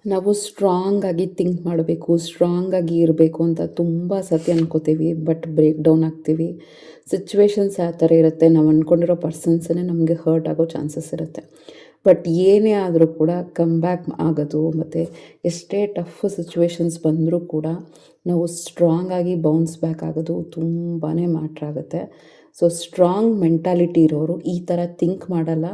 ನಾವು ಸ್ಟ್ರಾಂಗಾಗಿ ಥಿಂಕ್ ಮಾಡಬೇಕು, ಸ್ಟ್ರಾಂಗಾಗಿ ಇರಬೇಕು ಅಂತ ತುಂಬ ಸತಿ ಅನ್ಕೋತೀವಿ. ಬಟ್ ಬ್ರೇಕ್ ಡೌನ್ ಆಗ್ತೀವಿ. ಸಿಚುವೇಶನ್ಸ್ ಆ ಥರ ಇರುತ್ತೆ. ನಾವು ಅಂದ್ಕೊಂಡಿರೋ ಪರ್ಸನ್ಸನ್ನೇ ನಮಗೆ ಹರ್ಟ್ ಆಗೋ ಚಾನ್ಸಸ್ ಇರುತ್ತೆ. ಬಟ್ ಏನೇ ಆದರೂ ಕೂಡ ಕಮ್ ಬ್ಯಾಕ್ ಆಗೋದು, ಮತ್ತು ಎಷ್ಟೇ ಟಫ್ ಸಿಚುವೇಶನ್ಸ್ ಬಂದರೂ ಕೂಡ ನಾವು ಸ್ಟ್ರಾಂಗಾಗಿ ಬೌನ್ಸ್ ಬ್ಯಾಕ್ ಆಗೋದು ತುಂಬಾ ಮ್ಯಾಟ್ರ್ ಆಗುತ್ತೆ. ಸೊ ಸ್ಟ್ರಾಂಗ್ ಮೆಂಟಾಲಿಟಿ ಇರೋರು ಈ ಥರ ಥಿಂಕ್ ಮಾಡಲ್ಲ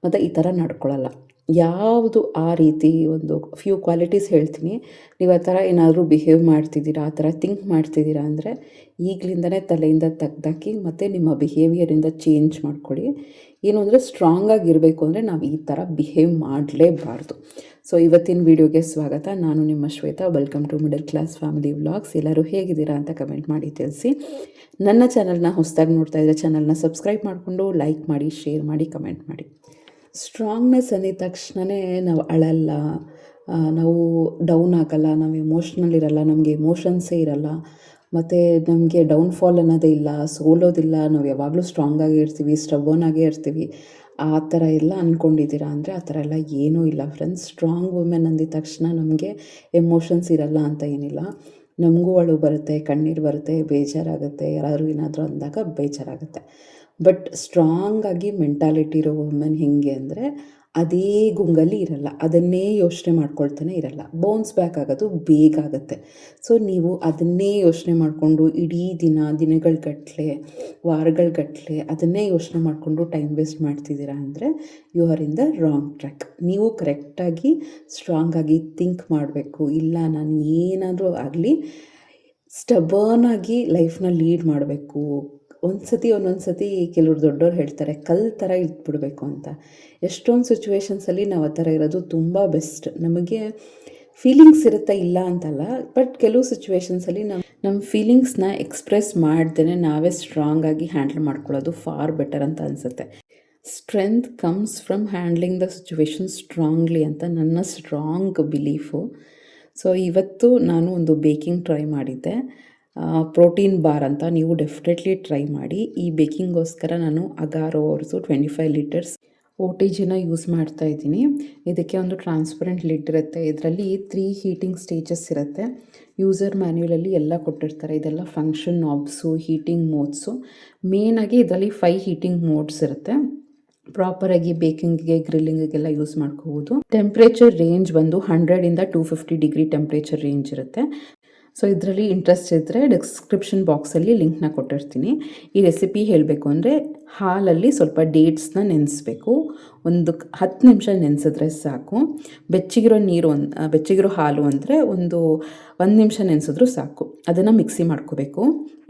ಮತ್ತು ಈ ಥರ ನಡ್ಕೊಳ್ಳಲ್ಲ. ಯಾವುದು ಆ ರೀತಿ ಒಂದು ಫ್ಯೂ ಕ್ವಾಲಿಟೀಸ್ ಹೇಳ್ತೀನಿ. ನೀವು ಆ ಥರ ಏನಾದರೂ ಬಿಹೇವ್ ಮಾಡ್ತಿದ್ದೀರಾ, ಆ ಥರ ಥಿಂಕ್ ಮಾಡ್ತಿದ್ದೀರಾ ಅಂದರೆ ಈಗಲಿಂದನೇ ತಲೆಯಿಂದ ತೆಗ್ದಾಕಿ ಮತ್ತು ನಿಮ್ಮ ಬಿಹೇವಿಯರಿಂದ ಚೇಂಜ್ ಮಾಡ್ಕೊಳ್ಳಿ. ಏನು ಅಂದರೆ ಸ್ಟ್ರಾಂಗಾಗಿರಬೇಕು ಅಂದರೆ ನಾವು ಈ ಥರ ಬಿಹೇವ್ ಮಾಡಲೇಬಾರ್ದು. ಸೊ ಇವತ್ತಿನ ವೀಡಿಯೋಗೆ ಸ್ವಾಗತ. ನಾನು ನಿಮ್ಮ Shweta. Welcome to middle class family vlogs. ಎಲ್ಲರೂ ಹೇಗಿದ್ದೀರಾ ಅಂತ ಕಮೆಂಟ್ ಮಾಡಿ ತಿಳಿಸಿ. ನನ್ನ ಚಾನಲ್ನ ಹೊಸದಾಗಿ ನೋಡ್ತಾ ಇದ್ದರೆ ಚಾನಲ್ನ ಸಬ್ಸ್ಕ್ರೈಬ್ ಮಾಡಿಕೊಂಡು ಲೈಕ್ ಮಾಡಿ, ಶೇರ್ ಮಾಡಿ, ಕಮೆಂಟ್ ಮಾಡಿ. ಸ್ಟ್ರಾಂಗ್ನೆಸ್ ಅಂದಿದ ತಕ್ಷಣವೇ ನಾವು ಅಳಲ್ಲ, ನಾವು ಡೌನ್ ಆಗಲ್ಲ, ನಾವು ಎಮೋಷ್ನಲ್ ಇರಲ್ಲ, ನಮಗೆ ಎಮೋಷನ್ಸೇ ಇರಲ್ಲ, ಮತ್ತು ನಮಗೆ ಡೌನ್ಫಾಲ್ ಅನ್ನೋದೇ ಇಲ್ಲ, ಸೋಲೋದಿಲ್ಲ, ನಾವು ಯಾವಾಗಲೂ ಸ್ಟ್ರಾಂಗಾಗಿ ಇರ್ತೀವಿ, ಸ್ಟಬೋನ್ ಆಗೇ ಇರ್ತೀವಿ. ಆ ಥರ ಎಲ್ಲ ಅಂದ್ಕೊಂಡಿದ್ದೀರಾ ಅಂದರೆ ಆ ಥರ ಎಲ್ಲ ಏನೂ ಇಲ್ಲ ಫ್ರೆಂಡ್ಸ್. ಸ್ಟ್ರಾಂಗ್ ವುಮೆನ್ ಅಂದಿದ ತಕ್ಷಣ ನಮಗೆ ಎಮೋಷನ್ಸ್ ಇರಲ್ಲ ಅಂತ ಏನಿಲ್ಲ. ನಮಗೂ ಅಳು ಬರುತ್ತೆ, ಕಣ್ಣೀರು ಬರುತ್ತೆ, ಬೇಜಾರಾಗುತ್ತೆ, ಯಾರಾದರೂ ಏನಾದರೂ ಅಂದಾಗ ಬೇಜಾರಾಗುತ್ತೆ. ಬಟ್ ಸ್ಟ್ರಾಂಗಾಗಿ ಮೆಂಟಾಲಿಟಿ ಇರೋ ವುಮೆನ್ ಹೇಗೆ ಅಂದರೆ ಅದೇ ಗುಂಗಲ್ಲಿ ಇರಲ್ಲ, ಅದನ್ನೇ ಯೋಚನೆ ಮಾಡ್ಕೊಳ್ತಾನೆ ಇರಲ್ಲ. ಬೌನ್ಸ್ ಬ್ಯಾಕ್ ಆಗೋದು ಬೇಗ ಆಗುತ್ತೆ. ಸೊ ನೀವು ಅದನ್ನೇ ಯೋಚನೆ ಮಾಡಿಕೊಂಡು ಇಡೀ ದಿನಗಳ್ಗಟ್ಟಲೆ, ವಾರಗಳ್ಗಟ್ಟಲೆ ಅದನ್ನೇ ಯೋಚನೆ ಮಾಡಿಕೊಂಡು ಟೈಮ್ ವೇಸ್ಟ್ ಮಾಡ್ತಿದ್ದೀರಾ ಅಂದರೆ you are in the wrong track. ನೀವು ಕರೆಕ್ಟಾಗಿ ಸ್ಟ್ರಾಂಗಾಗಿ ಥಿಂಕ್ ಮಾಡಬೇಕು. ಇಲ್ಲ, ನಾನು ಏನಾದರೂ ಆಗಲಿ ಸ್ಟಬರ್ನಾಗಿ ಲೈಫ್ನ ಲೀಡ್ ಮಾಡಬೇಕು. ಒಂದೊಂದು ಸತಿ ಕೆಲವ್ರು ದೊಡ್ಡವ್ರು ಹೇಳ್ತಾರೆ ಕಲ್ ಥರ ಇಟ್ಬಿಡ್ಬೇಕು ಅಂತ. ಎಷ್ಟೊಂದು ಸಿಚುವೇಶನ್ಸಲ್ಲಿ ನಾವು ಆ ಥರ ಇರೋದು ತುಂಬ ಬೆಸ್ಟ್. ನಮಗೆ ಫೀಲಿಂಗ್ಸ್ ಇರುತ್ತೆ, ಇಲ್ಲ ಅಂತಲ್ಲ. ಬಟ್ ಕೆಲವು ಸಿಚುವೇಶನ್ಸಲ್ಲಿ ನಮ್ಮ ಫೀಲಿಂಗ್ಸ್ನ ಎಕ್ಸ್ಪ್ರೆಸ್ ಮಾಡ್ದೇ ನಾವೇ ಸ್ಟ್ರಾಂಗಾಗಿ ಹ್ಯಾಂಡಲ್ ಮಾಡ್ಕೊಳ್ಳೋದು ಫಾರ್ ಬೆಟರ್ ಅಂತ ಅನಿಸುತ್ತೆ. Strength comes from handling the situation strongly ಅಂತ ನನ್ನ ಸ್ಟ್ರಾಂಗ್ ಬಿಲೀಫು. ಸೊ ಇವತ್ತು ನಾನು ಒಂದು ಬೇಕಿಂಗ್ ಟ್ರೈ ಮಾಡಿದ್ದೆ, ಪ್ರೋಟೀನ್ ಬಾರ್ ಅಂತ. ನೀವು ಡೆಫಿನೆಟ್ಲಿ ಟ್ರೈ ಮಾಡಿ. ಈ ಬೇಕಿಂಗೋಸ್ಕರ ನಾನು ಅಗಾರೋ ಅವ್ರದ್ದು 25 ಲೀಟರ್ಸ್ OTGನ ಯೂಸ್ ಮಾಡ್ತಾ ಇದ್ದೀನಿ. ಇದಕ್ಕೆ ಒಂದು ಟ್ರಾನ್ಸ್ಪರೆಂಟ್ ಲಿಡ್ ಇರುತ್ತೆ. ಇದರಲ್ಲಿ 3 ಹೀಟಿಂಗ್ ಸ್ಟೇಜಸ್ ಇರುತ್ತೆ. ಯೂಸರ್ ಮ್ಯಾನ್ಯುಯಲಲ್ಲಿ ಎಲ್ಲ ಕೊಟ್ಟಿರ್ತಾರೆ. ಇದೆಲ್ಲ ಫಂಕ್ಷನ್ ನಾಬ್ಸು, ಹೀಟಿಂಗ್ ಮೋಡ್ಸು. ಮೇನಾಗಿ ಇದರಲ್ಲಿ 5 ಹೀಟಿಂಗ್ ಮೋಡ್ಸ್ ಇರುತ್ತೆ. ಪ್ರಾಪರಾಗಿ ಬೇಕಿಂಗಿಗೆ, ಗ್ರಿಲ್ಲಿಂಗಿಗೆಲ್ಲ ಯೂಸ್ ಮಾಡ್ಕೋಬೋದು. ಟೆಂಪ್ರೇಚರ್ ರೇಂಜ್ ಬಂದು 100ಇಂದ 250 ಡಿಗ್ರಿ ಟೆಂಪ್ರೇಚರ್ ರೇಂಜ್ ಇರುತ್ತೆ. ಸೊ ಇದರಲ್ಲಿ ಇಂಟ್ರೆಸ್ಟ್ ಇದ್ದರೆ ಡಿಸ್ಕ್ರಿಪ್ಷನ್ ಬಾಕ್ಸಲ್ಲಿ ಲಿಂಕ್ನ ಕೊಟ್ಟಿರ್ತೀನಿ. ಈ ರೆಸಿಪಿ ಹೇಳಬೇಕು ಅಂದರೆ ಹಾಲಲ್ಲಿ ಸ್ವಲ್ಪ ಡೇಟ್ಸ್ನ ನೆನೆಸ್ಬೇಕು. ಒಂದು 10 ನಿಮಿಷ ನೆನೆಸಿದ್ರೆ ಸಾಕು. ಬೆಚ್ಚಗಿರೋ ಹಾಲು ಅಂದರೆ ಒಂದು 1 ನಿಮಿಷ ನೆನೆಸಿದ್ರೂ ಸಾಕು. ಅದನ್ನು ಮಿಕ್ಸಿ ಮಾಡ್ಕೋಬೇಕು.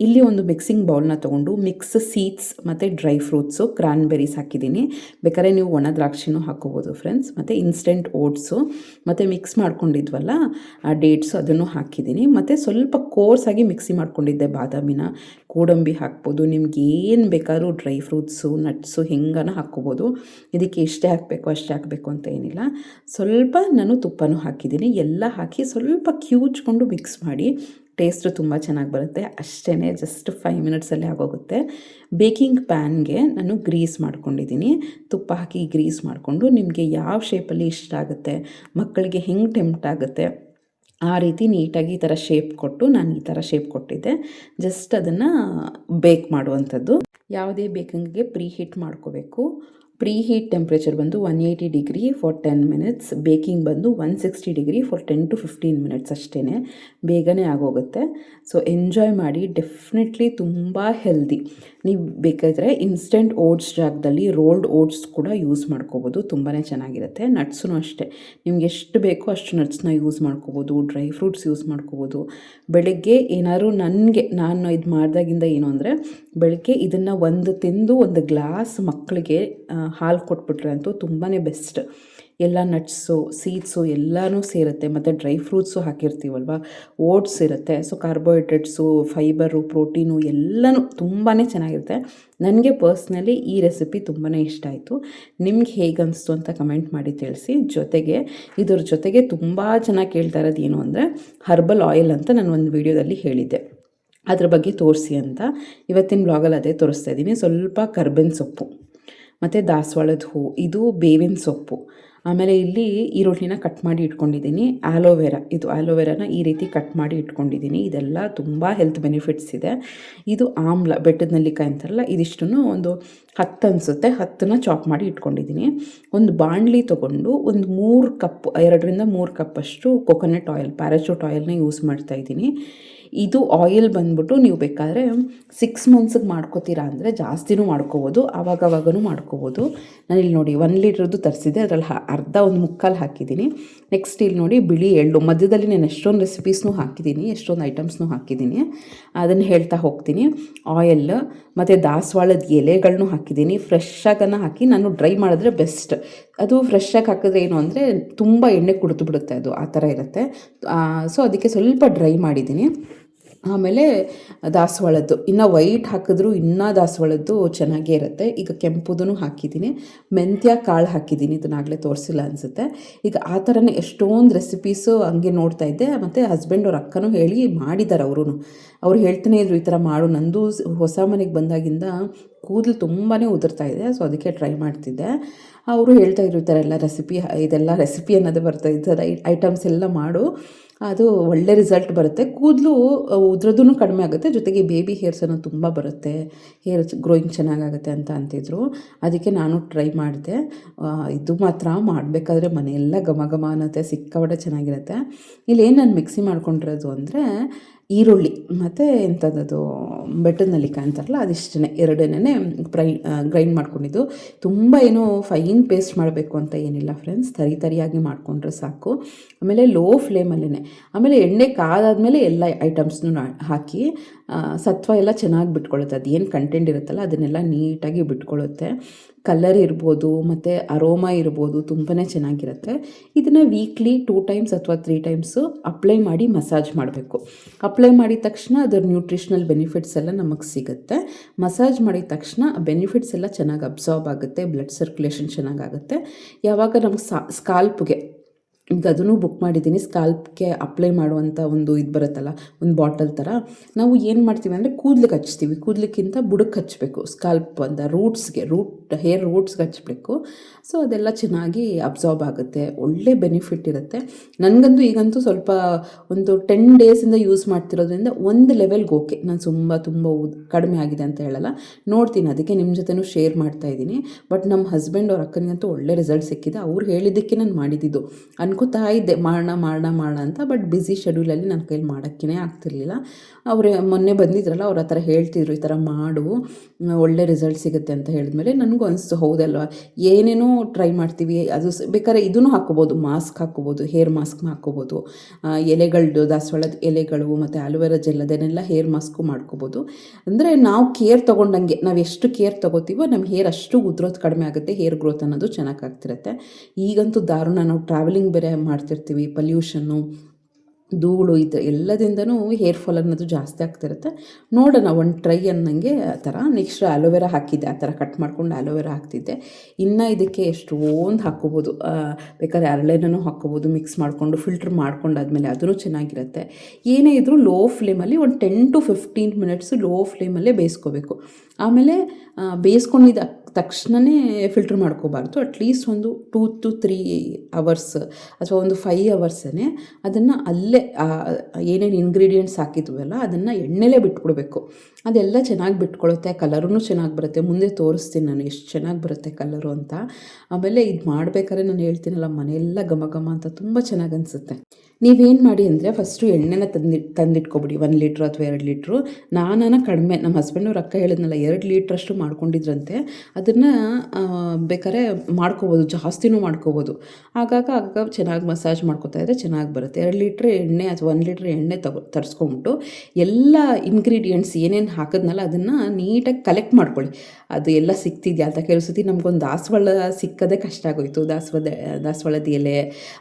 ಇಲ್ಲಿ ಒಂದು ಮಿಕ್ಸಿಂಗ್ ಬೌಲ್ನ ತೊಗೊಂಡು ಮಿಕ್ಸ್ ಸೀಡ್ಸ್ ಮತ್ತು ಡ್ರೈ ಫ್ರೂಟ್ಸು, ಕ್ರಾನ್ಬೆರೀಸ್ ಹಾಕಿದ್ದೀನಿ. ಬೇಕಾದ್ರೆ ನೀವು ಒಣ ದ್ರಾಕ್ಷಿನೂ ಹಾಕೋಬೋದು ಫ್ರೆಂಡ್ಸ್. ಮತ್ತು ಇನ್ಸ್ಟೆಂಟ್ ಓಟ್ಸು ಮತ್ತು ಮಿಕ್ಸ್ ಮಾಡ್ಕೊಂಡಿದ್ವಲ್ಲ ಆ ಡೇಟ್ಸು, ಅದನ್ನು ಹಾಕಿದ್ದೀನಿ. ಮತ್ತು ಸ್ವಲ್ಪ ಕೋರ್ಸಾಗಿ ಮಿಕ್ಸಿ ಮಾಡ್ಕೊಂಡಿದ್ದೆ ಬಾದಾಮಿನ, ಗೋಡಂಬಿ ಹಾಕ್ಬೋದು. ನಿಮ್ಗೆ ಏನು ಬೇಕಾದ್ರೂ ಡ್ರೈ ಫ್ರೂಟ್ಸು, ನಟ್ಸು ಹೆಂಗನ ಹಾಕ್ಕೋಬೋದು. ಇದಕ್ಕೆ ಎಷ್ಟೇ ಹಾಕಬೇಕು ಅಷ್ಟೇ ಹಾಕಬೇಕು ಅಂತ ಏನಿಲ್ಲ. ಸ್ವಲ್ಪ ನಾನು ತುಪ್ಪನೂ ಹಾಕಿದ್ದೀನಿ. ಎಲ್ಲ ಹಾಕಿ ಸ್ವಲ್ಪ ಕಿವುಚ್ಕೊಂಡು ಮಿಕ್ಸ್ ಮಾಡಿ. ಟೇಸ್ಟು ತುಂಬ ಚೆನ್ನಾಗಿ ಬರುತ್ತೆ. ಅಷ್ಟೇ, ಜಸ್ಟ್ 5 ಮಿನಿಟ್ಸಲ್ಲೇ ಆಗೋಗುತ್ತೆ. ಬೇಕಿಂಗ್ ಪ್ಯಾನ್ಗೆ ನಾನು ಗ್ರೀಸ್ ಮಾಡ್ಕೊಂಡಿದ್ದೀನಿ. ತುಪ್ಪ ಹಾಕಿ ಗ್ರೀಸ್ ಮಾಡಿಕೊಂಡು ನಿಮಗೆ ಯಾವ ಶೇಪಲ್ಲಿ ಇಷ್ಟ ಆಗುತ್ತೆ, ಮಕ್ಕಳಿಗೆ ಹೆಂಗೆ ಟೆಂಪ್ಟ್ ಆಗುತ್ತೆ ಆ ರೀತಿ ನೀಟಾಗಿ ಈ ಥರ ಶೇಪ್ ಕೊಟ್ಟು, ನಾನು ಈ ಥರ ಶೇಪ್ ಕೊಟ್ಟಿದ್ದೆ. ಜಸ್ಟ್ ಅದನ್ನು ಬೇಕ್ ಮಾಡುವಂಥದ್ದು. ಯಾವುದೇ ಬೇಕಿಂಗ್ಗೆ ಪ್ರೀ ಹೀಟ್ ಮಾಡ್ಕೋಬೇಕು. ಪ್ರೀ ಹೀಟ್ ಟೆಂಪ್ರೇಚರ್ ಬಂದು 180 ಡಿಗ್ರಿ ಫಾರ್ 10 ಮಿನಿಟ್ಸ್. ಬೇಕಿಂಗ್ ಬಂದು 160 ಡಿಗ್ರಿ ಫಾರ್ 10 to 15 ಮಿನಿಟ್ಸ್. ಅಷ್ಟೇ, ಬೇಗನೆ ಆಗೋಗುತ್ತೆ. ಸೊ ಎಂಜಾಯ್ ಮಾಡಿ. ಡೆಫಿನೆಟ್ಲಿ ತುಂಬ ಹೆಲ್ದಿ. ನೀವು ಬೇಕಾದರೆ ಇನ್ಸ್ಟೆಂಟ್ ಓಟ್ಸ್ ಜಾಗದಲ್ಲಿ ರೋಲ್ಡ್ ಓಟ್ಸ್ ಕೂಡ ಯೂಸ್ ಮಾಡ್ಕೋಬೋದು. ತುಂಬಾ ಚೆನ್ನಾಗಿರುತ್ತೆ. ನಟ್ಸೂ ಅಷ್ಟೇ, ನಿಮ್ಗೆ ಎಷ್ಟು ಬೇಕೋ ಅಷ್ಟು ನಟ್ಸ್ನ ಯೂಸ್ ಮಾಡ್ಕೋಬೋದು. ಡ್ರೈ ಫ್ರೂಟ್ಸ್ ಯೂಸ್ ಮಾಡ್ಕೋಬೋದು. ಬೆಳಗ್ಗೆ ಏನಾದ್ರು ನಾನು ಇದು ಮಾಡಿದಾಗಿಂದ ಏನು ಅಂದರೆ, ಬೆಳಗ್ಗೆ ಇದನ್ನು ಒಂದು ತಿಂದು ಒಂದು ಗ್ಲಾಸ್ ಮಕ್ಕಳಿಗೆ ಹಾಲು ಕೊಟ್ಬಿಟ್ರೆ ಅಂತೂ ತುಂಬಾ ಬೆಸ್ಟ್. ಎಲ್ಲ ನಟ್ಸು, ಸೀಡ್ಸು ಎಲ್ಲನೂ ಸೇರುತ್ತೆ. ಮತ್ತು ಡ್ರೈ ಫ್ರೂಟ್ಸು ಹಾಕಿರ್ತೀವಲ್ವ, ಓಟ್ಸ್ ಇರುತ್ತೆ. ಸೊ ಕಾರ್ಬೋಹೈಡ್ರೇಟ್ಸು, ಫೈಬರು, ಪ್ರೋಟೀನು ಎಲ್ಲನೂ ತುಂಬಾ ಚೆನ್ನಾಗಿರುತ್ತೆ. ನನಗೆ ಪರ್ಸ್ನಲಿ ಈ ರೆಸಿಪಿ ತುಂಬಾ ಇಷ್ಟ ಆಯಿತು. ನಿಮ್ಗೆ ಹೇಗೆ ಅನಿಸ್ತು ಅಂತ ಕಮೆಂಟ್ ಮಾಡಿ ತಿಳಿಸಿ. ಜೊತೆಗೆ ಇದ್ರ ಜೊತೆಗೆ ತುಂಬ ಚೆನ್ನಾಗಿ ಕೇಳ್ತಾ ಇರೋದು ಏನು ಅಂದರೆ ಹರ್ಬಲ್ ಆಯಿಲ್ ಅಂತ ನಾನು ಒಂದು ವಿಡಿಯೋದಲ್ಲಿ ಹೇಳಿದ್ದೆ, ಅದ್ರ ಬಗ್ಗೆ ತೋರಿಸಿ ಅಂತ. ಇವತ್ತಿನ ಬ್ಲಾಗಲ್ಲಿ ಅದೇ ತೋರಿಸ್ತಾ ಇದ್ದೀನಿ. ಸ್ವಲ್ಪ ಕರ್ಬೇವಿನ ಸೊಪ್ಪು ಮತ್ತು ದಾಸವಾಳದ ಹೂವು, ಇದು ಬೇವಿನ ಸೊಪ್ಪು, ಆಮೇಲೆ ಇಲ್ಲಿ ಈರುಳ್ಳಿನ ಕಟ್ ಮಾಡಿ ಇಟ್ಕೊಂಡಿದ್ದೀನಿ. ಆಲೋವೆರಾನ ಈ ರೀತಿ ಕಟ್ ಮಾಡಿ ಇಟ್ಕೊಂಡಿದ್ದೀನಿ. ಇದೆಲ್ಲ ತುಂಬ ಹೆಲ್ತ್ ಬೆನಿಫಿಟ್ಸ್ ಇದೆ. ಇದು ಆಮ್ಲ, ಬೆಟ್ಟದ ನೆಲ್ಲಿಕಾಯಿ ಅಂತಾರಲ್ಲ, ಇದಿಷ್ಟನ್ನು ಒಂದು 10 ಅನಿಸುತ್ತೆ, 10ನ ಚಾಪ್ ಮಾಡಿ ಇಟ್ಕೊಂಡಿದ್ದೀನಿ. ಒಂದು ಬಾಣಲಿ ತೊಗೊಂಡು ಒಂದು 3 ಕಪ್, 2ರಿಂದ 3 ಕಪ್ಪಷ್ಟು ಕೊಕೊನಟ್ ಆಯಿಲ್, ಪ್ಯಾರಾಚೂಟ್ ಆಯಿಲ್ನ ಯೂಸ್ ಮಾಡ್ತಾಯಿದ್ದೀನಿ. ಇದು ಆಯಿಲ್ ಬಂದ್ಬಿಟ್ಟು ನೀವು ಬೇಕಾದರೆ 6 ಮಂತ್ಸಿಗೆ ಮಾಡ್ಕೋತೀರಾ ಅಂದರೆ ಜಾಸ್ತಿನೂ ಮಾಡ್ಕೋಬೋದು, ಆವಾಗವಾಗೂ ಮಾಡ್ಕೋಬೋದು. ನಾನಿಲ್ಲಿ ನೋಡಿ 1 ಲೀಟ್ರದ್ದು ತರಿಸಿದ್ದೆ, ಅದರಲ್ಲಿ ಅರ್ಧ, ಒಂದು ಮುಕ್ಕಾಲು ಹಾಕಿದ್ದೀನಿ. ನೆಕ್ಸ್ಟ್ ಇಲ್ಲಿ ನೋಡಿ ಬಿಳಿ ಎಳ್ಳು, ಮಧ್ಯದಲ್ಲಿ ನಾನು ಎಷ್ಟೊಂದು ರೆಸಿಪೀಸ್ನೂ ಹಾಕಿದ್ದೀನಿ, ಎಷ್ಟೊಂದು ಐಟಮ್ಸ್ನೂ ಹಾಕಿದ್ದೀನಿ, ಅದನ್ನು ಹೇಳ್ತಾ ಹೋಗ್ತೀನಿ. ಆಯಿಲ್ ಮತ್ತು ದಾಸವಾಳದ ಎಲೆಗಳನ್ನೂ ಹಾಕಿದ್ದೀನಿ. ಫ್ರೆಶ್ ಆಗನ್ನು ಹಾಕಿ, ನಾನು ಡ್ರೈ ಮಾಡಿದ್ರೆ ಬೆಸ್ಟ್. ಅದು ಫ್ರೆಶ್ ಆಗಿ ಹಾಕಿದ್ರೆ ಏನು ಅಂದರೆ ತುಂಬ ಎಣ್ಣೆ ಕುಡಿದು ಬಿಡುತ್ತೆ, ಅದು ಆ ಥರ ಇರುತ್ತೆ. ಸೊ ಅದಕ್ಕೆ ಸ್ವಲ್ಪ ಡ್ರೈ ಮಾಡಿದ್ದೀನಿ. ಆಮೇಲೆ ದಾಸವಾಳದ್ದು, ಇನ್ನು ವೈಟ್ ಹಾಕಿದ್ರೂ ಇನ್ನೂ ದಾಸವಾಳದ್ದು ಚೆನ್ನಾಗೇ ಇರುತ್ತೆ. ಈಗ ಕೆಂಪುದೂ ಹಾಕಿದ್ದೀನಿ, ಮೆಂತ್ಯ ಕಾಳು ಹಾಕಿದ್ದೀನಿ, ಇದನ್ನಾಗಲೇ ತೋರಿಸಿಲ್ಲ ಅನಿಸುತ್ತೆ. ಈಗ ಆ ಥರನೇ ಎಷ್ಟೊಂದು ರೆಸಿಪೀಸು ಹಂಗೆ ನೋಡ್ತಾ ಇದ್ದೆ. ಮತ್ತು ಹಸ್ಬೆಂಡ್ ಅವ್ರ ಅಕ್ಕನೂ ಹೇಳಿ ಮಾಡಿದ್ದಾರೆ. ಅವ್ರು ಹೇಳ್ತಾನೆ ಇದ್ರು, ಈ ಥರ ಮಾಡು. ನಂದು ಹೊಸ ಮನೆಗೆ ಬಂದಾಗಿಂದ ಕೂದಲು ತುಂಬಾ ಉದುರ್ತಾ ಇದೆ, ಸೊ ಅದಕ್ಕೆ ಟ್ರೈ ಮಾಡ್ತಿದ್ದೆ. ಅವರು ಹೇಳ್ತಾಯಿದ್ರು, ಈ ಥರ ಎಲ್ಲ ಇದೆಲ್ಲ ರೆಸಿಪಿ ಅನ್ನೋದೇ ಬರ್ತಾ ಇದ್ದಾರೆ, ಐಟಮ್ಸ್ ಎಲ್ಲ ಮಾಡು, ಅದು ಒಳ್ಳೆ ರಿಸಲ್ಟ್ ಬರುತ್ತೆ, ಕೂದಲು ಉದ್ರೋದೂ ಕಡಿಮೆ ಆಗುತ್ತೆ, ಜೊತೆಗೆ ಬೇಬಿ ಹೇರ್ಸ್ ಅನ್ನೋದು ತುಂಬ ಬರುತ್ತೆ, ಹೇರ್ ಗ್ರೋಯಿಂಗ್ ಚೆನ್ನಾಗಾಗುತ್ತೆ ಅಂತ ಅಂತಿದ್ರು. ಅದಕ್ಕೆ ನಾನು ಟ್ರೈ ಮಾಡಿದೆ. ಇದು ಮಾತ್ರ ಮಾಡಬೇಕಾದ್ರೆ ಮನೆಯೆಲ್ಲ ಘಮ ಘಮ ಅನ್ನತ್ತೆ, ಸಿಕ್ಕಾಪಟ್ಟೆ ಚೆನ್ನಾಗಿರುತ್ತೆ. ಇಲ್ಲೇನು ನಾನು ಮಿಕ್ಸಿ ಮಾಡ್ಕೊಂಡಿರೋದು ಅಂದರೆ ಈರುಳ್ಳಿ ಮತ್ತು ಎಂಥದ್ದು ಬೆಟ್ಟದ ನೆಲ್ಲಿಕಾಯಿ ಅಂತಾರಲ್ಲ, ಅದಿಷ್ಟೇ, ಎರಡನೇ ಗ್ರೈಂಡ್ ಮಾಡ್ಕೊಂಡಿದ್ದು. ತುಂಬ ಏನೋ ಫೈನ್ ಪೇಸ್ಟ್ ಮಾಡಬೇಕು ಅಂತ ಏನಿಲ್ಲ ಫ್ರೆಂಡ್ಸ್, ತರಿಯಾಗಿ ಮಾಡಿಕೊಂಡ್ರೆ ಸಾಕು. ಆಮೇಲೆ ಲೋ ಫ್ಲೇಮಲ್ಲೇ, ಆಮೇಲೆ ಎಣ್ಣೆ ಕಾದಾದ್ಮೇಲೆ ಎಲ್ಲ ಐಟಮ್ಸ್ನೂ ಹಾಕಿ ಸತ್ವ ಎಲ್ಲ ಚೆನ್ನಾಗಿ ಬಿಟ್ಕೊಳ್ಳುತ್ತೆ. ಅದೇನು ಕಂಟೆಂಟ್ ಇರುತ್ತಲ್ಲ ಅದನ್ನೆಲ್ಲ ನೀಟಾಗಿ ಬಿಟ್ಕೊಳ್ಳುತ್ತೆ. ಕಲರ್ ಇರ್ಬೋದು ಮತ್ತು ಅರೋಮಾ ಇರ್ಬೋದು, ತುಂಬಾ ಚೆನ್ನಾಗಿರುತ್ತೆ. ಇದನ್ನು ವೀಕ್ಲಿ 2 ಟೈಮ್ಸ್ ಅಥವಾ 3 ಟೈಮ್ಸು ಅಪ್ಲೈ ಮಾಡಿ ಮಸಾಜ್ ಮಾಡಬೇಕು. ಅಪ್ಲೈ ಮಾಡಿದ ತಕ್ಷಣ ಅದರ ನ್ಯೂಟ್ರಿಷನಲ್ ಬೆನಿಫಿಟ್ಸ್ ಎಲ್ಲ ನಮಗೆ ಸಿಗುತ್ತೆ. ಮಸಾಜ್ ಮಾಡಿದ ತಕ್ಷಣ ಬೆನಿಫಿಟ್ಸ್ ಎಲ್ಲ ಚೆನ್ನಾಗಿ ಅಬ್ಸಾರ್ಬ್ ಆಗುತ್ತೆ, ಬ್ಲಡ್ ಸರ್ಕ್ಯುಲೇಷನ್ ಚೆನ್ನಾಗಾಗುತ್ತೆ. ಯಾವಾಗ ನಮ್ಗೆ ಸ್ಕಾಲ್ಪ್ಗೆ, ಈಗ ಅದನ್ನು ಬುಕ್ ಮಾಡಿದ್ದೀನಿ, ಸ್ಕಾಲ್ಪ್ಗೆ ಅಪ್ಲೈ ಮಾಡುವಂಥ ಒಂದು ಇದು ಬರುತ್ತಲ್ಲ, ಒಂದು ಬಾಟಲ್ ಥರ. ನಾವು ಏನು ಮಾಡ್ತೀವಿ ಅಂದರೆ ಕೂದಲಿಗೆ ಹಚ್ತೀವಿ, ಕೂದಲಿಕ್ಕಿಂತ ಬುಡಕ್ಕೆ ಹಚ್ಚಬೇಕು. ಸ್ಕಾಲ್ಪ್ ಅಂತ ಹೇರ್ ರೂಟ್ಸ್ಗೆ ಹಚ್ಚಬೇಕು. ಸೊ ಅದೆಲ್ಲ ಚೆನ್ನಾಗಿ ಅಬ್ಸಾರ್ಬ್ ಆಗುತ್ತೆ, ಒಳ್ಳೆ ಬೆನಿಫಿಟ್ ಇರುತ್ತೆ. ನನಗಂತೂ ಈಗಂತೂ ಸ್ವಲ್ಪ ಒಂದು 10 ಡೇಸಿಂದ ಯೂಸ್ ಮಾಡ್ತಿರೋದ್ರಿಂದ ಒಂದು ಲೆವೆಲ್ಗೆ ಓಕೆ. ನಾನು ತುಂಬ ಕಡಿಮೆ ಆಗಿದೆ ಅಂತ ಹೇಳಲ್ಲ, ನೋಡ್ತೀನಿ, ಅದಕ್ಕೆ ನಿಮ್ಮ ಜೊತೆನೂ ಶೇರ್ ಮಾಡ್ತಾಯಿದ್ದೀನಿ. ಬಟ್ ನಮ್ಮ ಹಸ್ಬೆಂಡ್ ಅವ್ರ ಅಕ್ಕನಿಗಂತೂ ಒಳ್ಳೆ ರಿಸಲ್ಟ್ ಸಿಕ್ಕಿದೆ. ಅವ್ರು ಹೇಳಿದ್ದಕ್ಕೆ ನಾನು ಮಾಡಿದ್ದು, ಅನ್ಕೋತಾ ಇದ್ದೆ ಮಾಡೋಣ ಅಂತ. ಬಟ್ ಬ್ಯುಸಿ ಶೆಡ್ಯೂಲಲ್ಲಿ ನನ್ನ ಕೈಲಿ ಮಾಡೋಕ್ಕೇ ಆಗ್ತಿರ್ಲಿಲ್ಲ. ಅವರು ಮೊನ್ನೆ ಬಂದಿದ್ರಲ್ಲ, ಅವ್ರು ಆ ಥರ ಹೇಳ್ತಿದ್ರು, ಈ ಥರ ಮಾಡು, ಒಳ್ಳೆ ರಿಸಲ್ಟ್ ಸಿಗುತ್ತೆ ಅಂತ ಹೇಳಿದ್ಮೇಲೆ ನನಗೂ ಅನಿಸ್ತು, ಹೌದಲ್ವ, ಏನೇನೋ ಟ್ರೈ ಮಾಡ್ತೀವಿ. ಅದು ಬೇಕಾದ್ರೆ ಇದನ್ನು ಹಾಕ್ಕೋಬೋದು, ಮಾಸ್ಕ್ ಹಾಕ್ಕೋಬೋದು, ಹೇರ್ ಮಾಸ್ಕ್ ಹಾಕ್ಕೋಬೋದು, ಎಲೆಗಳದ್ದು, ದಾಸವಾಳದ ಎಲೆಗಳು ಮತ್ತು ಆಲೋವೆರಾ ಜೆಲ್ ಅದನ್ನೆಲ್ಲ ಹೇರ್ ಮಾಸ್ಕು ಮಾಡ್ಕೋಬೋದು. ಅಂದರೆ ನಾವು ಕೇರ್ ತೊಗೊಂಡಂಗೆ, ನಾವು ಎಷ್ಟು ಕೇರ್ ತೊಗೋತೀವೋ ನಮ್ಮ ಹೇರ್ ಅಷ್ಟು ಉದುರೋದು ಕಡಿಮೆ ಆಗುತ್ತೆ, ಹೇರ್ ಗ್ರೋತ್ ಅನ್ನೋದು ಚೆನ್ನಾಗಿ ಆಗ್ತಿರುತ್ತೆ. ಈಗಂತೂ ದಾರುಣ, ನಾವು ಟ್ರಾವೆಲಿಂಗ್ ಬೇರೆ ಮಾಡ್ತಿರ್ತೀವಿ, ಪಲ್ಯೂಷನ್ನು, ಧೂಳು, ಇದು ಎಲ್ಲದಿಂದನೂ ಹೇರ್ ಫಾಲ್ ಅನ್ನೋದು ಜಾಸ್ತಿ ಆಗ್ತಿರುತ್ತೆ. ನೋಡೋಣ, ಒಂದು ಟ್ರೈ ಅನ್ನಂಗೆ ಆ ಥರ. ನೆಕ್ಸ್ಟ್ ಆಲೋವೆರಾ ಹಾಕಿದ್ದೆ, ಆ ಥರ ಕಟ್ ಮಾಡ್ಕೊಂಡು ಆಲೋವೆರಾ ಹಾಕ್ತಿದ್ದೆ. ಇನ್ನು ಇದಕ್ಕೆ ಎಷ್ಟೊಂದು ಹಾಕ್ಕೋಬೋದು, ಬೇಕಾದ್ರೆ ಹರಳೆಣ್ಣೆನೂ ಹಾಕ್ಕೋಬೋದು, ಮಿಕ್ಸ್ ಮಾಡಿಕೊಂಡು ಫಿಲ್ಟ್ರ್ ಮಾಡ್ಕೊಂಡಾದ್ಮೇಲೆ ಅದೂ ಚೆನ್ನಾಗಿರುತ್ತೆ. ಏನೇ ಇದ್ದರೂ ಲೋ ಫ್ಲೇಮಲ್ಲಿ ಒಂದು 10 to 15 ಮಿನಿಟ್ಸು ಲೋ ಫ್ಲೇಮಲ್ಲೇ ಬೇಯಿಸ್ಕೋಬೇಕು. ಆಮೇಲೆ ಬೇಯಿಸ್ಕೊಂಡಿದ್ದ ತಕ್ಷಣವೇ ಫಿಲ್ಟ್ರ್ ಮಾಡ್ಕೋಬಾರ್ದು. ಅಟ್ಲೀಸ್ಟ್ ಒಂದು 2 to 3 ಅವರ್ಸ್ ಅಥವಾ ಒಂದು 5 ಅವರ್ಸೇ ಅದನ್ನು ಅಲ್ಲೇ ಏನೇನು ಇಂಗ್ರೀಡಿಯೆಂಟ್ಸ್ ಹಾಕಿದ್ವಲ್ಲ ಅದನ್ನು ಎಣ್ಣೆಲೇ ಬಿಟ್ಬಿಡ್ಬೇಕು. ಅದೆಲ್ಲ ಚೆನ್ನಾಗಿ ಬಿಟ್ಕೊಳ್ಳುತ್ತೆ, ಕಲರೂ ಚೆನ್ನಾಗಿ ಬರುತ್ತೆ. ಮುಂದೆ ತೋರಿಸ್ತೀನಿ ನಾನು ಎಷ್ಟು ಚೆನ್ನಾಗಿ ಬರುತ್ತೆ ಕಲರು ಅಂತ. ಆಮೇಲೆ ಇದು ಮಾಡಬೇಕಾದ್ರೆ ನಾನು ಹೇಳ್ತೀನಲ್ಲ, ಮನೆಯೆಲ್ಲ ಘಮ ಘಮ ಅಂತ ತುಂಬ ಚೆನ್ನಾಗಿ ಅನಿಸುತ್ತೆ. ನೀವೇನು ಮಾಡಿ ಅಂದರೆ ಫಸ್ಟು ಎಣ್ಣೆನ ತಂದಿಟ್ಕೊಬಿಡಿ, 1 ಲೀಟ್ರು ಅಥವಾ 2 ಲೀಟ್ರು. ನಾನು ಕಡಿಮೆ, ನಮ್ಮ ಹಸ್ಬೆಂಡ್ ಅವ್ರ ಅಕ್ಕ ಹೇಳಿದ್ನಲ್ಲ 2 ಲೀಟ್ರಷ್ಟು ಮಾಡ್ಕೊಂಡಿದ್ರಂತೆ. ಅದನ್ನು ಬೇಕಾದ್ರೆ ಮಾಡ್ಕೋಬೋದು, ಜಾಸ್ತಿನೂ ಮಾಡ್ಕೋಬೋದು. ಆಗಾಗ ಚೆನ್ನಾಗಿ ಮಸಾಜ್ ಮಾಡ್ಕೊತಾ ಇದ್ದರೆ ಚೆನ್ನಾಗಿ ಬರುತ್ತೆ. 2 ಲೀಟ್ರ್ ಎಣ್ಣೆ ಅಥವಾ 1 ಲೀಟ್ರ್ ಎಣ್ಣೆ ತರಿಸ್ಕೊಂಬಿಟ್ಟು ಎಲ್ಲ ಇಂಗ್ರೀಡಿಯೆಂಟ್ಸ್ ಏನೇನು ಹಾಕಿದ್ನಲ್ಲ ಅದನ್ನು ನೀಟಾಗಿ ಕಲೆಕ್ಟ್ ಮಾಡ್ಕೊಳ್ಳಿ. ಅದು ಎಲ್ಲ ಸಿಗ್ತಿದೆಯಾ ಅಂತ ಕೆಲಸತಿ ನಮಗೊಂದು ದಾಸವಾಳ ಸಿಕ್ಕದೇ ಕಷ್ಟ ಆಗೋಯ್ತು. ದಾಸವಾಳದ ಎಲೆ,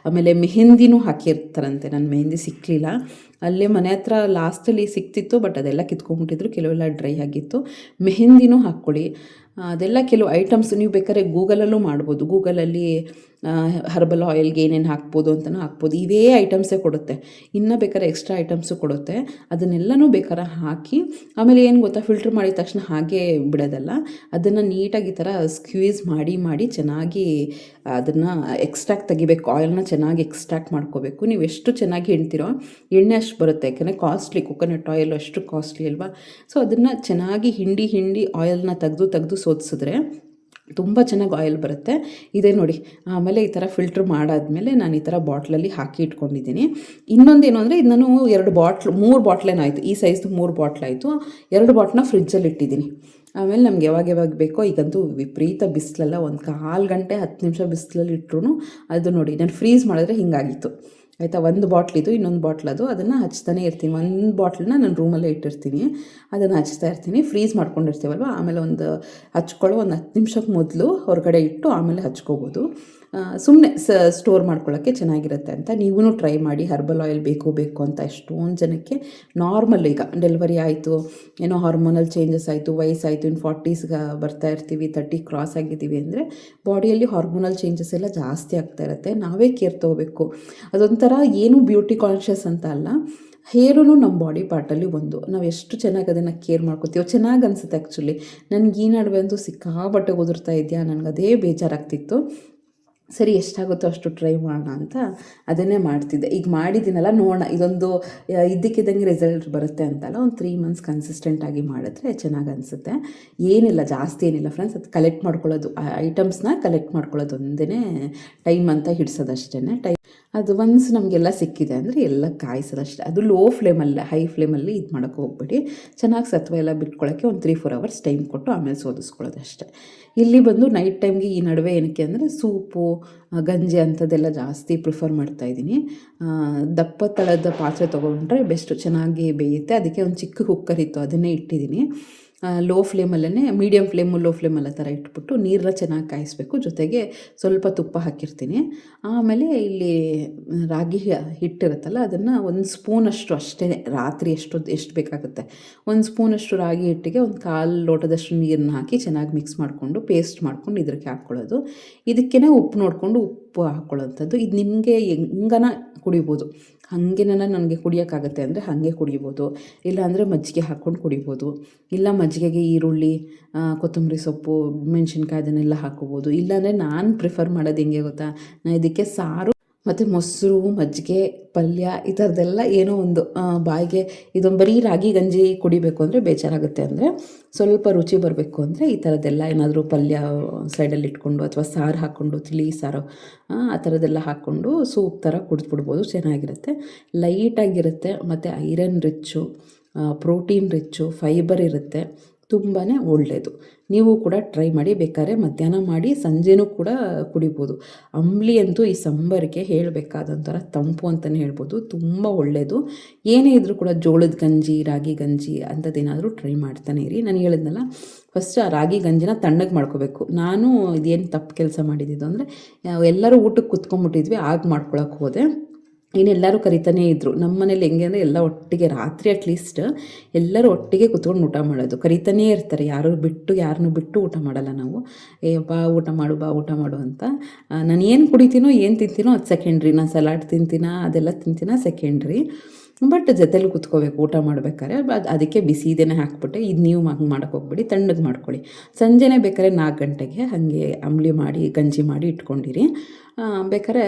ಆಮೇಲೆ ಮೆಹಂದಿನೂ ಹಾಕಿರ್ತಾರಂತೆ. ನನ್ನ ಮೆಹಂದಿ ಸಿಕ್ಕಲಿಲ್ಲ, ಅಲ್ಲೇ ಮನೆ ಹತ್ರ ಲಾಸ್ಟಲ್ಲಿ ಸಿಕ್ತಿತ್ತು, ಬಟ್ ಅದೆಲ್ಲ ಕಿತ್ಕೊಂಡ್ಬಿಟ್ಟಿದ್ರು, ಕೆಲವೆಲ್ಲ ಡ್ರೈ ಆಗಿತ್ತು. ಮೆಹಂದಿನೂ ಹಾಕ್ಕೊಳ್ಳಿ. ಅದೆಲ್ಲ ಕೆಲವು ಐಟಮ್ಸ್ ನೀವು ಬೇಕಾದ್ರೆ ಗೂಗಲಲ್ಲೂ ಮಾಡ್ಬೋದು. ಗೂಗಲಲ್ಲಿ ಹರ್ಬಲ್ ಆಯಿಲ್ಗೆ ಏನೇನು ಹಾಕ್ಬೋದು ಅಂತಲೂ ಹಾಕ್ಬೋದು. ಇವೇ ಐಟಮ್ಸೇ ಕೊಡುತ್ತೆ. ಇನ್ನೂ ಬೇಕಾದ್ರೆ ಎಕ್ಸ್ಟ್ರಾ ಐಟಮ್ಸು ಕೊಡುತ್ತೆ. ಅದನ್ನೆಲ್ಲನೂ ಬೇಕಾದ್ರೆ ಹಾಕಿ ಆಮೇಲೆ ಏನು ಗೊತ್ತಾ, ಫಿಲ್ಟ್ರ್ ಮಾಡಿದ ತಕ್ಷಣ ಹಾಗೇ ಬಿಡೋದಲ್ಲ, ಅದನ್ನು ನೀಟಾಗಿ ಈ ಥರ ಸ್ಕ್ವೀಸ್ ಮಾಡಿ ಚೆನ್ನಾಗಿ ಅದನ್ನು ಎಕ್ಸ್ಟ್ರಾಕ್ಟ್ ತೆಗಿಬೇಕು. ಆಯಿಲ್ನ ಚೆನ್ನಾಗಿ ಎಕ್ಸ್ಟ್ರಾಕ್ಟ್ ಮಾಡ್ಕೋಬೇಕು. ನೀವು ಎಷ್ಟು ಚೆನ್ನಾಗಿ ಹಿಂಡ್ತೀರೋ ಎಣ್ಣೆ ಅಷ್ಟು ಬರುತ್ತೆ. ಯಾಕೆಂದರೆ ಕಾಸ್ಟ್ಲಿ, ಕೊಕೊನಟ್ ಆಯಿಲ್ ಅಷ್ಟು ಕಾಸ್ಟ್ಲಿ ಅಲ್ವಾ. ಸೊ ಅದನ್ನು ಚೆನ್ನಾಗಿ ಹಿಂಡಿ ಆಯಿಲ್ನ ತೆಗೆದು ಸೋದಿಸಿದ್ರೆ ತುಂಬ ಚೆನ್ನಾಗಿ ಆಯಿಲ್ ಬರುತ್ತೆ. ಇದೇ ನೋಡಿ. ಆಮೇಲೆ ಈ ಥರ ಫಿಲ್ಟ್ರ್ ಮಾಡಾದಮೇಲೆ ನಾನು ಈ ಥರ ಬಾಟ್ಲಲ್ಲಿ ಹಾಕಿ ಇಟ್ಕೊಂಡಿದ್ದೀನಿ. ಇನ್ನೊಂದೇನು ಅಂದರೆ, ಇದು ನಾನು 3 ಬಾಟ್ಲೇನಾಯಿತು, ಈ ಸೈಜ್ದು 3 ಬಾಟ್ಲಾಯಿತು. 2 ಬಾಟ್ಲನ್ನ ಫ್ರಿಜ್ಜಲ್ಲಿ ಇಟ್ಟಿದ್ದೀನಿ. ಆಮೇಲೆ ನಮ್ಗೆ ಯಾವಾಗ ಬೇಕೋ, ಈಗಂತೂ ವಿಪರೀತ ಬಿಸಿಲಲ್ಲ, ಒಂದು 1/4 ಗಂಟೆ 10 ನಿಮಿಷ ಬಿಸಿಲಲ್ಲಿ ಇಟ್ಟರು ಅದು ನೋಡಿ, ನಾನು ಫ್ರೀಸ್ ಮಾಡಿದ್ರೆ ಹಿಂಗಾಗಿತ್ತು ಆಯಿತಾ. 1 ಬಾಟ್ಲಿದು, ಇನ್ನೊಂದು ಬಾಟ್ಲದು, ಅದನ್ನು ಹಚ್ತಾನೆ ಇರ್ತೀನಿ. 1 ಬಾಟ್ಲನ್ನ ನಾನು ರೂಮಲ್ಲೇ ಇಟ್ಟಿರ್ತೀನಿ, ಅದನ್ನು ಹಚ್ತಾ ಇರ್ತೀನಿ. ಫ್ರೀಸ್ ಮಾಡ್ಕೊಂಡಿರ್ತೀವಲ್ವ, ಆಮೇಲೆ ಹಚ್ಕೊಳ್ಳೋ 10 ನಿಮಿಷಕ್ಕೆ ಮೊದಲು ಹೊರಗಡೆ ಇಟ್ಟು ಆಮೇಲೆ ಹಚ್ಕೋಬೋದು. ಸುಮ್ಮನೆ ಸ್ಟೋರ್ ಮಾಡ್ಕೊಳ್ಳೋಕ್ಕೆ ಚೆನ್ನಾಗಿರುತ್ತೆ ಅಂತ. ನೀವೂ ಟ್ರೈ ಮಾಡಿ. ಹರ್ಬಲ್ ಆಯಿಲ್ ಬೇಕು ಅಂತ ಎಷ್ಟೊಂದು ಜನಕ್ಕೆ ನಾರ್ಮಲ್, ಈಗ ಡೆಲಿವರಿ ಆಯಿತು, ಏನೋ ಹಾರ್ಮೋನಲ್ ಚೇಂಜಸ್ ಆಯಿತು, ವಯಸ್ಸಾಯಿತು, ಇನ್ನು 40ಸ್ಗೆ ಬರ್ತಾ ಇರ್ತೀವಿ, 30 ಕ್ರಾಸ್ ಆಗಿದ್ದೀವಿ ಅಂದರೆ ಬಾಡಿಯಲ್ಲಿ ಹಾರ್ಮೋನಲ್ ಚೇಂಜಸ್ ಎಲ್ಲ ಜಾಸ್ತಿ ಆಗ್ತಾ ಇರುತ್ತೆ. ನಾವೇ ಕೇರ್ ತೊಗೋಬೇಕು. ಅದೊಂಥರ ಏನು ಬ್ಯೂಟಿ ಕಾನ್ಷಿಯಸ್ ಅಂತ ಅಲ್ಲ, ಹೇರೂ ನಮ್ಮ ಬಾಡಿ ಪಾರ್ಟಲ್ಲಿ ಒಂದು. ನಾವು ಎಷ್ಟು ಚೆನ್ನಾಗಿ ಅದನ್ನು ಕೇರ್ ಮಾಡ್ಕೊತೀವೋ ಚೆನ್ನಾಗಿ ಅನಿಸುತ್ತೆ. ಆ್ಯಕ್ಚುಲಿ ನನಗೆ ಈ ನಡುವೆ ಅಂತೂ ಸಿಕ್ಕಾಪಟ್ಟೆ ಉದುರ್ತಾ ಇದೆಯಾ, ನನಗೆ ಅದೇ ಬೇಜಾರಾಗ್ತಿತ್ತು. ಸರಿ, ಎಷ್ಟಾಗುತ್ತೋ ಅಷ್ಟು ಟ್ರೈ ಮಾಡೋಣ ಅಂತ ಅದನ್ನೇ ಮಾಡ್ತಿದ್ದೆ. ಈಗ ಮಾಡಿದ್ದೀನಲ್ಲ, ನೋಡೋಣ ಇದೊಂದು ಇದ್ದಕ್ಕಿದ್ದಂಗೆ ರಿಸಲ್ಟ್ ಬರುತ್ತೆ ಅಂತಲ್ಲ. ಒಂದು 3 ಮಂತ್ಸ್ ಕನ್ಸಿಸ್ಟೆಂಟಾಗಿ ಮಾಡಿದ್ರೆ ಚೆನ್ನಾಗಿ ಅನಿಸುತ್ತೆ. ಏನಿಲ್ಲ, ಜಾಸ್ತಿ ಏನಿಲ್ಲ ಫ್ರೆಂಡ್ಸ್, ಅದು ಕಲೆಕ್ಟ್ ಮಾಡ್ಕೊಳ್ಳೋದು, ಐಟಮ್ಸ್ನ ಕಲೆಕ್ಟ್ ಮಾಡ್ಕೊಳ್ಳೋದು ಒಂದೇ ಟೈಮ್ ಅಂತ ಹಿಡಿಸೋದಷ್ಟೇ. ಅದು ಒನ್ಸ್ ನಮಗೆಲ್ಲ ಸಿಕ್ಕಿದೆ ಅಂದರೆ ಎಲ್ಲ ಕಾಯಿಸೋದಷ್ಟೇ. ಅದು ಲೋ ಫ್ಲೇಮಲ್ಲಿ, ಹೈ ಫ್ಲೇಮಲ್ಲಿ ಇದು ಮಾಡೋಕ್ಕೆ ಹೋಗ್ಬೇಡಿ. ಚೆನ್ನಾಗಿ ಸತ್ವ ಎಲ್ಲ ಬಿಟ್ಕೊಳ್ಳೋಕ್ಕೆ ಒಂದು 3-4 ಅವರ್ಸ್ ಟೈಮ್ ಕೊಟ್ಟು ಆಮೇಲೆ ಸೋದಿಸ್ಕೊಳ್ಳೋದಷ್ಟೇ. ಇಲ್ಲಿ ಬಂದು ನೈಟ್ ಟೈಮ್ಗೆ ಈ ನಡುವೆ ಏನಕ್ಕೆ ಅಂದರೆ ಸೂಪು, ಗಂಜಿ ಅಂಥದ್ದೆಲ್ಲ ಜಾಸ್ತಿ ಪ್ರಿಫರ್ ಮಾಡ್ತಾಯಿದ್ದೀನಿ. ದಪ್ಪ ತಳದ ಪಾತ್ರೆ ತೊಗೊಂಡ್ರೆ ಬೆಸ್ಟ್, ಚೆನ್ನಾಗಿ ಬೇಯುತ್ತೆ. ಅದಕ್ಕೆ ಒಂದು ಚಿಕ್ಕ ಕುಕ್ಕರ್ ಇತ್ತು, ಅದನ್ನೇ ಇಟ್ಟಿದ್ದೀನಿ. ಲೋ ಫ್ಲೇಮಲ್ಲೇ, ಮೀಡಿಯಮ್ ಫ್ಲೇಮು ಲೋ ಫ್ಲೇಮಲ್ಲ ಥರ ಇಟ್ಬಿಟ್ಟು ನೀರನ್ನ ಚೆನ್ನಾಗಿ ಕಾಯಿಸ್ಬೇಕು. ಜೊತೆಗೆ ಸ್ವಲ್ಪ ತುಪ್ಪ ಹಾಕಿರ್ತೀನಿ. ಆಮೇಲೆ ಇಲ್ಲಿ ರಾಗಿ ಹಿಟ್ಟಿರುತ್ತಲ್ಲ, ಅದನ್ನು 1 ಸ್ಪೂನಷ್ಟು ಅಷ್ಟೇ, ರಾತ್ರಿ ಎಷ್ಟು ಬೇಕಾಗುತ್ತೆ, 1 ಸ್ಪೂನಷ್ಟು ರಾಗಿ ಹಿಟ್ಟಿಗೆ 1/4 ಲೋಟದಷ್ಟು ನೀರನ್ನ ಹಾಕಿ ಚೆನ್ನಾಗಿ ಮಿಕ್ಸ್ ಮಾಡಿಕೊಂಡು ಪೇಸ್ಟ್ ಮಾಡ್ಕೊಂಡು ಇದಕ್ಕೆ ಹಾಕ್ಕೊಳ್ಳೋದು. ಇದಕ್ಕೇ ಉಪ್ಪು ನೋಡಿಕೊಂಡು ಉಪ್ಪು ಹಾಕ್ಕೊಳ್ಳೋಂಥದ್ದು. ಇದು ನಿಮಗೆ ಹೆಂಗನ ಕುಡಿಬೋದು. ಹಾಗೇನ ನನಗೆ ಕುಡಿಯೋಕ್ಕಾಗತ್ತೆ ಅಂದರೆ ಹಾಗೆ ಕುಡಿಬೋದು, ಇಲ್ಲಾಂದರೆ ಮಜ್ಜಿಗೆ ಹಾಕ್ಕೊಂಡು ಕುಡಿಬೋದು. ಇಲ್ಲ ಮಜ್ಜಿಗೆಗೆ ಈರುಳ್ಳಿ, ಕೊತ್ತಂಬರಿ ಸೊಪ್ಪು, ಮೆಣಸಿನ್ಕಾಯಿ ಅದನ್ನೆಲ್ಲ ಹಾಕ್ಕೋಬೋದು. ಇಲ್ಲಾಂದರೆ ನಾನು ಪ್ರಿಫರ್ ಮಾಡೋದು ಹೆಂಗೆ ಗೊತ್ತಾ, ನಾನು ಇದಕ್ಕೆ ಸಾರು ಮತ್ತು ಮೊಸರು, ಮಜ್ಜಿಗೆ, ಪಲ್ಯ ಈ ಥರದ್ದೆಲ್ಲ ಏನೋ ಒಂದು ಬಾಯಿಗೆ, ಇದೊಂದು ಬರೀ ರಾಗಿ ಗಂಜಿ ಕುಡಿಬೇಕು ಅಂದರೆ ಬೇಜಾರಾಗುತ್ತೆ ಅಂದರೆ, ಸ್ವಲ್ಪ ರುಚಿ ಬರಬೇಕು ಅಂದರೆ ಈ ಥರದ್ದೆಲ್ಲ ಏನಾದರೂ ಪಲ್ಯ ಸೈಡಲ್ಲಿ ಇಟ್ಕೊಂಡು ಅಥವಾ ಸಾರು ಹಾಕ್ಕೊಂಡು, ತಿಳಿ ಸಾರು ಆ ಥರದ್ದೆಲ್ಲ ಹಾಕ್ಕೊಂಡು ಸೂಪ್ ಥರ ಕುಡಿದ್ಬಿಡ್ಬೋದು. ಚೆನ್ನಾಗಿರುತ್ತೆ, ಲೈಟಾಗಿರುತ್ತೆ, ಮತ್ತು iron rich, protein rich, fibre ಇರುತ್ತೆ, ತುಂಬಾ ಒಳ್ಳೆಯದು. ನೀವು ಕೂಡ ಟ್ರೈ ಮಾಡಿ. ಬೇಕಾದ್ರೆ ಮಧ್ಯಾಹ್ನ ಮಾಡಿ ಸಂಜೆನೂ ಕೂಡ ಕುಡಿಬೋದು. ಅಂಬ್ಲಿ ಅಂತೂ ಈ ಸಂಬರ್ಗೆ ಹೇಳಬೇಕಾದಂಥರ ತಂಪು ಅಂತಲೇ ಹೇಳ್ಬೋದು, ತುಂಬ ಒಳ್ಳೆಯದು. ಏನೇ ಇದ್ದರೂ ಕೂಡ ಜೋಳದ ಗಂಜಿ, ರಾಗಿ ಗಂಜಿ ಅಂಥದ್ದೇನಾದರೂ ಟ್ರೈ ಮಾಡ್ತಾನೆ ಇರಿ. ನಾನು ಹೇಳಿದ್ನಲ್ಲ, ಫಸ್ಟ್ ಆ ರಾಗಿ ಗಂಜಿನ ತಣ್ಣಗೆ ಮಾಡ್ಕೋಬೇಕು. ನಾನು ಇದೇನು ತಪ್ಪು ಕೆಲಸ ಮಾಡಿದ್ದು ಅಂದರೆ, ಎಲ್ಲರೂ ಊಟಕ್ಕೆ ಕುತ್ಕೊಂಡ್ಬಿಟ್ಟಿದ್ವಿ, ಆಗ ಮಾಡ್ಕೊಳಕ್ಕೆ ಹೋದೆ. ಇನ್ನೆಲ್ಲರೂ ಕರಿತಾನೇ ಇದ್ದರು. ನಮ್ಮ ಮನೇಲಿ ಹೆಂಗೆ ಅಂದರೆ ಎಲ್ಲ ಒಟ್ಟಿಗೆ ರಾತ್ರಿ ಅಟ್ಲೀಸ್ಟ್ ಎಲ್ಲರೂ ಒಟ್ಟಿಗೆ ಕುತ್ಕೊಂಡು ಊಟ ಮಾಡೋದು. ಕರಿತಾನೇ ಇರ್ತಾರೆ, ಯಾರನ್ನೂ ಬಿಟ್ಟು ಊಟ ಮಾಡಲ್ಲ ನಾವು. ಬಾ ಊಟ ಮಾಡು ಅಂತ. ನಾನು ಏನು ಕುಡಿತೀನೋ ಏನು ತಿಂತೀನೋ ಅದು ಸೆಕೆಂಡ್ರಿ. ನಾನು ಸಲಾಡ್ ತಿಂತೀನಾ ಅದೆಲ್ಲ ತಿಂತೀನಾ ಸೆಕೆಂಡ್ರಿ. ಬಟ್ ಜೊತೆಲಿ ಕುತ್ಕೋಬೇಕು ಊಟ ಮಾಡ್ಬೇಕಾದ್ರೆ. ಅದಕ್ಕೆ ಬಿಸಿ ಇದೇನೆ ಹಾಕ್ಬಿಟ್ಟೆ. ಇದು ನೀವು ಹಂಗೆ ಮಾಡೋಕ್ಕೆ ಹೋಗ್ಬೇಡಿ, ತಣ್ಣಗೆ ಮಾಡ್ಕೊಳ್ಳಿ. ಸಂಜೆನೇ ಬೇಕಾದ್ರೆ 4 ಗಂಟೆಗೆ ಹಾಗೆ ಅಂಬ್ಲಿ ಮಾಡಿ ಗಂಜಿ ಮಾಡಿ ಇಟ್ಕೊಂಡಿರಿ. ಬೇಕಾದ್ರೆ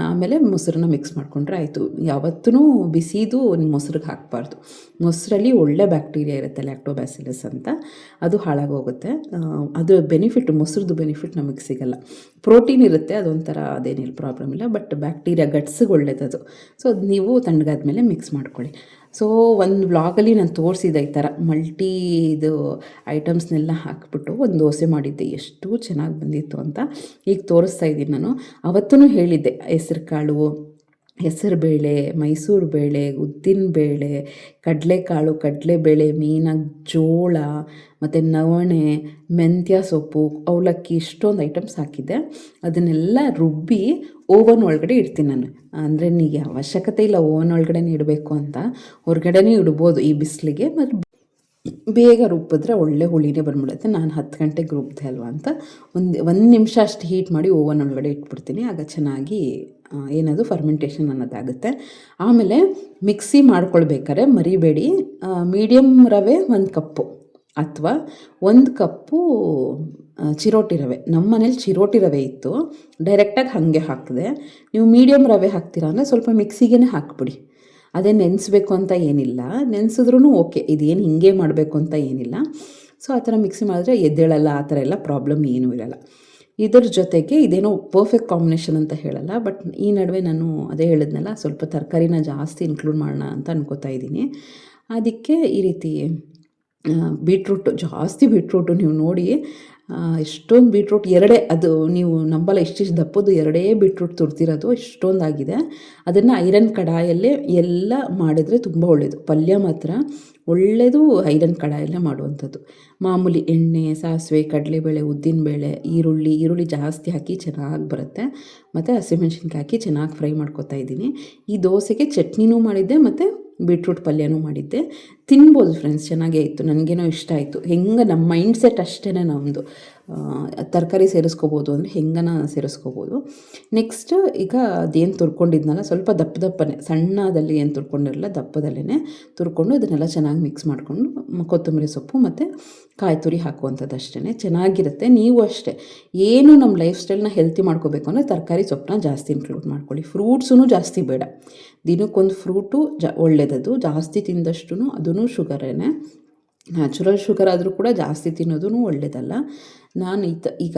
ಆಮೇಲೆ ಮೊಸರನ್ನ ಮಿಕ್ಸ್ ಮಾಡಿಕೊಂಡ್ರೆ ಆಯಿತು. ಯಾವತ್ತೂ ಬಿಸಿದು ಮೊಸರಿಗೆ ಹಾಕಬಾರ್ದು. ಮೊಸರಲ್ಲಿ ಒಳ್ಳೆ ಬ್ಯಾಕ್ಟೀರಿಯಾ ಇರುತ್ತೆ, ಲ್ಯಾಕ್ಟೋಬ್ಯಾಸಿಲಸ್ ಅಂತ, ಅದು ಹಾಳಾಗೋಗುತ್ತೆ. ಅದು ಬೆನಿಫಿಟ್, ಮೊಸರದ್ದು ಬೆನಿಫಿಟ್ ನಮಗೆ ಸಿಗಲ್ಲ. ಪ್ರೋಟೀನ್ ಇರುತ್ತೆ, ಅದೊಂಥರ ಅದೇನಿಲ್ಲ, ಪ್ರಾಬ್ಲಮ್ ಇಲ್ಲ. ಬಟ್ ಬ್ಯಾಕ್ಟೀರಿಯಾ ಗಟ್ಸಿಗೆ ಒಳ್ಳೆಯದದು. ಸೊ ಅದು ನೀವು ತಣ್ಣಗಾದ್ಮೇಲೆ ಮಿಕ್ಸ್ ಮಾಡ್ಕೊಳ್ಳಿ. ಸೊ ಒಂದು ವ್ಲಾಗಲ್ಲಿ ನಾನು ತೋರಿಸಿದೆ ಈ ಥರ ಇದು ಐಟಮ್ಸ್ನೆಲ್ಲ ಹಾಕಿಬಿಟ್ಟು ಒಂದು ದೋಸೆ ಮಾಡಿದ್ದೆ, ಎಷ್ಟು ಚೆನ್ನಾಗಿ ಬಂದಿತ್ತು ಅಂತ ಈಗ ತೋರಿಸ್ತಾ ಇದ್ದೀನಿ ನಾನು. ಅವತ್ತೂ ಹೇಳಿದ್ದೆ, ಹೆಸರುಬೇಳೆ, ಮೈಸೂರು ಬೇಳೆ, ಉದ್ದಿನಬೇಳೆ, ಕಡಲೆಕಾಳು, ಕಡಲೆಬೇಳೆ, ಜೋಳ ಮತ್ತು ನವಣೆ, ಮೆಂತ್ಯ ಸೊಪ್ಪು, ಅವಲಕ್ಕಿ, ಇಷ್ಟೊಂದು ಐಟಮ್ಸ್ ಹಾಕಿದ್ದೆ. ಅದನ್ನೆಲ್ಲ ರುಬ್ಬಿ ಓವನ್ ಒಳಗಡೆ ಇಡ್ತೀನಿ ನಾನು. ಅಂದರೆ ನಿಮಗೆ ಅವಶ್ಯಕತೆ ಇಲ್ಲ ಓವನ್ ಒಳಗಡೆ ಇಡಬೇಕು ಅಂತ, ಹೊರಗಡೆನೇ ಇಡ್ಬೋದು ಈ ಬಿಸಿಲಿಗೆ. ಮತ್ತು ಬೇಗ ರುಬ್ಬಿದ್ರೆ ಒಳ್ಳೆ ಹುಳಿನೇ ಬಂದ್ಬಿಡುತ್ತೆ. ನಾನು 10 ಗಂಟೆಗೆ ರುಬ್ಬಿದೆ ಅಲ್ವಾ ಅಂತ ಒಂದು ನಿಮಿಷ ಅಷ್ಟು ಹೀಟ್ ಮಾಡಿ ಓವನ್ ಒಳಗಡೆ ಇಟ್ಬಿಡ್ತೀನಿ. ಆಗ ಚೆನ್ನಾಗಿ ಏನದು ಫರ್ಮೆಂಟೇಷನ್ ಅನ್ನೋದಾಗುತ್ತೆ. ಆಮೇಲೆ ಮಿಕ್ಸಿ ಮಾಡ್ಕೊಳ್ಬೇಕಾದ್ರೆ ಮರಿಬೇಡಿ, ಮೀಡಿಯಮ್ ರವೆ 1 ಕಪ್ಪು ಅಥವಾ 1 ಕಪ್ಪು ಚಿರೋಟಿ ರವೆ. ನಮ್ಮ ಮನೇಲಿ ಚಿರೋಟಿ ರವೆ ಇತ್ತು, ಡೈರೆಕ್ಟಾಗಿ ಹಾಗೆ ಹಾಕಿದೆ. ನೀವು ಮೀಡಿಯಮ್ ರವೆ ಹಾಕ್ತೀರಾ ಅಂದರೆ ಸ್ವಲ್ಪ ಮಿಕ್ಸಿಗೆ ಹಾಕ್ಬಿಡಿ. ಅದೇ ನೆನೆಸ್ಬೇಕು ಅಂತ ಏನಿಲ್ಲ, ನೆನೆಸಿದ್ರೂ ಓಕೆ, ಇದೇನು ಹಿಂಗೆ ಮಾಡಬೇಕು ಅಂತ ಏನಿಲ್ಲ. ಸೊ ಆ ಥರ ಮಿಕ್ಸಿ ಮಾಡಿದ್ರೆ ಎದ್ದೇಳಲ್ಲ, ಆ ಥರ ಎಲ್ಲ ಪ್ರಾಬ್ಲಮ್ ಏನೂ ಇರಲ್ಲ. ಇದ್ರ ಜೊತೆಗೆ ಇದೇನೋ ಪರ್ಫೆಕ್ಟ್ ಕಾಂಬಿನೇಷನ್ ಅಂತ ಹೇಳಲ್ಲ, ಬಟ್ ಈ ನಡುವೆ ನಾನು ಅದೇ ಹೇಳಿದ್ನಲ್ಲ, ಸ್ವಲ್ಪ ತರಕಾರಿನ ಜಾಸ್ತಿ ಇನ್ಕ್ಲೂಡ್ ಮಾಡೋಣ ಅಂತ ಅನ್ಕೋತಾ ಇದ್ದೀನಿ. ಅದಕ್ಕೆ ಈ ರೀತಿ ಬೀಟ್ರೂಟು ಜಾಸ್ತಿ ನೀವು ನೋಡಿ ಎಷ್ಟೊಂದು ಬೀಟ್ರೂಟ್ ಎರಡೇ, ಅದು ನೀವು ನಂಬಲ್ಲ, ಇಷ್ಟಿಷ್ಟು ದಪ್ಪದ್ದು ಎರಡೇ ಬೀಟ್ರೂಟ್ ತುರ್ತಿರೋದು ಎಷ್ಟೊಂದಾಗಿದೆ. ಅದನ್ನು ಐರನ್ ಕಡಾಯಲ್ಲೇ ಎಲ್ಲ ಮಾಡಿದರೆ ತುಂಬ ಒಳ್ಳೆಯದು. ಪಲ್ಯ ಮಾತ್ರ ಒಳ್ಳೆಯದು ಐರನ್ ಕಡಾಯಲ್ಲೇ ಮಾಡುವಂಥದ್ದು. ಮಾಮೂಲಿ ಎಣ್ಣೆ, ಸಾಸಿವೆ, ಕಡಲೆಬೇಳೆ, ಉದ್ದಿನಬೇಳೆ, ಈರುಳ್ಳಿ ಜಾಸ್ತಿ ಹಾಕಿ ಚೆನ್ನಾಗಿ ಬರುತ್ತೆ. ಮತ್ತು ಹಸಿಮೆಣ್ಸಿನ್ಕಾಯಿ ಹಾಕಿ ಚೆನ್ನಾಗಿ ಫ್ರೈ ಮಾಡ್ಕೊತಾ ಇದ್ದೀನಿ. ಈ ದೋಸೆಗೆ ಚಟ್ನಿನೂ ಮಾಡಿದ್ದೆ ಮತ್ತು ಬೀಟ್ರೂಟ್ ಪಲ್ಯನೂ ಮಾಡಿದ್ದೆ. ತಿನ್ಬೋದು ಫ್ರೆಂಡ್ಸ್, ಚೆನ್ನಾಗೇ ಇತ್ತು, ನನಗೇನೋ ಇಷ್ಟ ಆಯಿತು. ಹೆಂಗೆ ನಮ್ಮ ಮೈಂಡ್ ಸೆಟ್ ಅಷ್ಟೇ ನಮ್ಮದು. ತರಕಾರಿ ಸೇರಿಸ್ಕೋಬೋದು ಅಂದರೆ ಹೆಂಗನ ಸೇರಿಸ್ಕೋಬೋದು. ನೆಕ್ಸ್ಟ್ ಈಗ ಅದೇನು ತುರ್ಕೊಂಡಿದ್ನಲ್ಲ, ಸ್ವಲ್ಪ ದಪ್ಪನೇ, ಸಣ್ಣದಲ್ಲಿ ಏನು ತುರ್ಕೊಂಡಿರಲ್ಲ, ದಪ್ಪದಲ್ಲೇ ತುರ್ಕೊಂಡು ಇದನ್ನೆಲ್ಲ ಚೆನ್ನಾಗಿ ಮಿಕ್ಸ್ ಮಾಡಿಕೊಂಡು ಕೊತ್ತಂಬರಿ ಸೊಪ್ಪು ಮತ್ತು ಕಾಯಿ ತುರಿ ಹಾಕುವಂಥದ್ದು ಅಷ್ಟೇ, ಚೆನ್ನಾಗಿರುತ್ತೆ. ನೀವು ಅಷ್ಟೇ, ಏನು ನಮ್ಮ ಲೈಫ್ ಸ್ಟೈಲ್ನ ಹೆಲ್ತಿ ಮಾಡ್ಕೋಬೇಕು ಅಂದರೆ ತರಕಾರಿ ಸೊಪ್ಪನ್ನ ಜಾಸ್ತಿ ಇನ್ಕ್ಲೂಡ್ ಮಾಡ್ಕೊಳ್ಳಿ. ಫ್ರೂಟ್ಸೂ ಜಾಸ್ತಿ ಬೇಡ, ದಿನಕ್ಕೊಂದು ಫ್ರೂಟು ಒಳ್ಳೆಯದದು. ಜಾಸ್ತಿ ತಿಂದಷ್ಟು ಅದೂ ಶುಗರೇ, ನ್ಯಾಚುರಲ್ ಶುಗರ್ ಆದರೂ ಕೂಡ ಜಾಸ್ತಿ ತಿನ್ನೋದೂ ಒಳ್ಳೆಯದಲ್ಲ. ನಾನು ಈಗ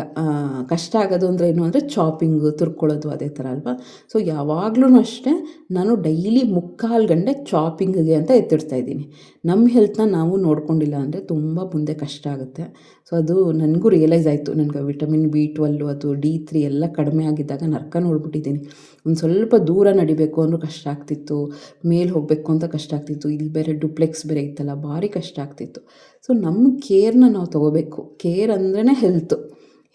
ಕಷ್ಟ ಆಗೋದು ಅಂದರೆ ಏನು ಅಂದರೆ ಚಾಪಿಂಗು, ತುರ್ಕೊಳ್ಳೋದು ಅದೇ ಥರ ಅಲ್ವಾ. ಸೊ ಯಾವಾಗಲೂ ಅಷ್ಟೇ ನಾನು ಡೈಲಿ 3/4 ಗಂಟೆ ಚಾಪಿಂಗಿಗೆ ಅಂತ ಎತ್ತಿಡ್ತಾಯಿದ್ದೀನಿ. ನಮ್ಮ ಹೆಲ್ತ್ನ ನಾವು ನೋಡ್ಕೊಂಡಿಲ್ಲ ಅಂದರೆ ತುಂಬ ಮುಂದೆ ಕಷ್ಟ ಆಗುತ್ತೆ. ಸೊ ಅದು ನನಗೂ ರಿಯಲೈಸ್ ಆಯಿತು. ನನಗೆ ವಿಟಮಿನ್ B12 ಅದು D3 ಎಲ್ಲ ಕಡಿಮೆ ಆಗಿದ್ದಾಗ ನರ್ಕ ನೋಡ್ಬಿಟ್ಟಿದ್ದೀನಿ. ಒಂದು ಸ್ವಲ್ಪ ದೂರ ನಡಿಬೇಕು ಅಂದರೂ ಕಷ್ಟ ಆಗ್ತಿತ್ತು, ಮೇಲೆ ಹೋಗಬೇಕು ಅಂತ ಕಷ್ಟ ಆಗ್ತಿತ್ತು. ಇಲ್ಲಿ ಬೇರೆ ಡುಪ್ಲೆಕ್ಸ್ ಬೇರೆ ಇತ್ತಲ್ಲ, ಭಾರಿ ಕಷ್ಟ ಆಗ್ತಿತ್ತು. ಸೊ ನಮ್ಮ ಕೇರ್ನ ನಾವು ತೊಗೋಬೇಕು. ಕೇರ್ ಅಂದ್ರೇ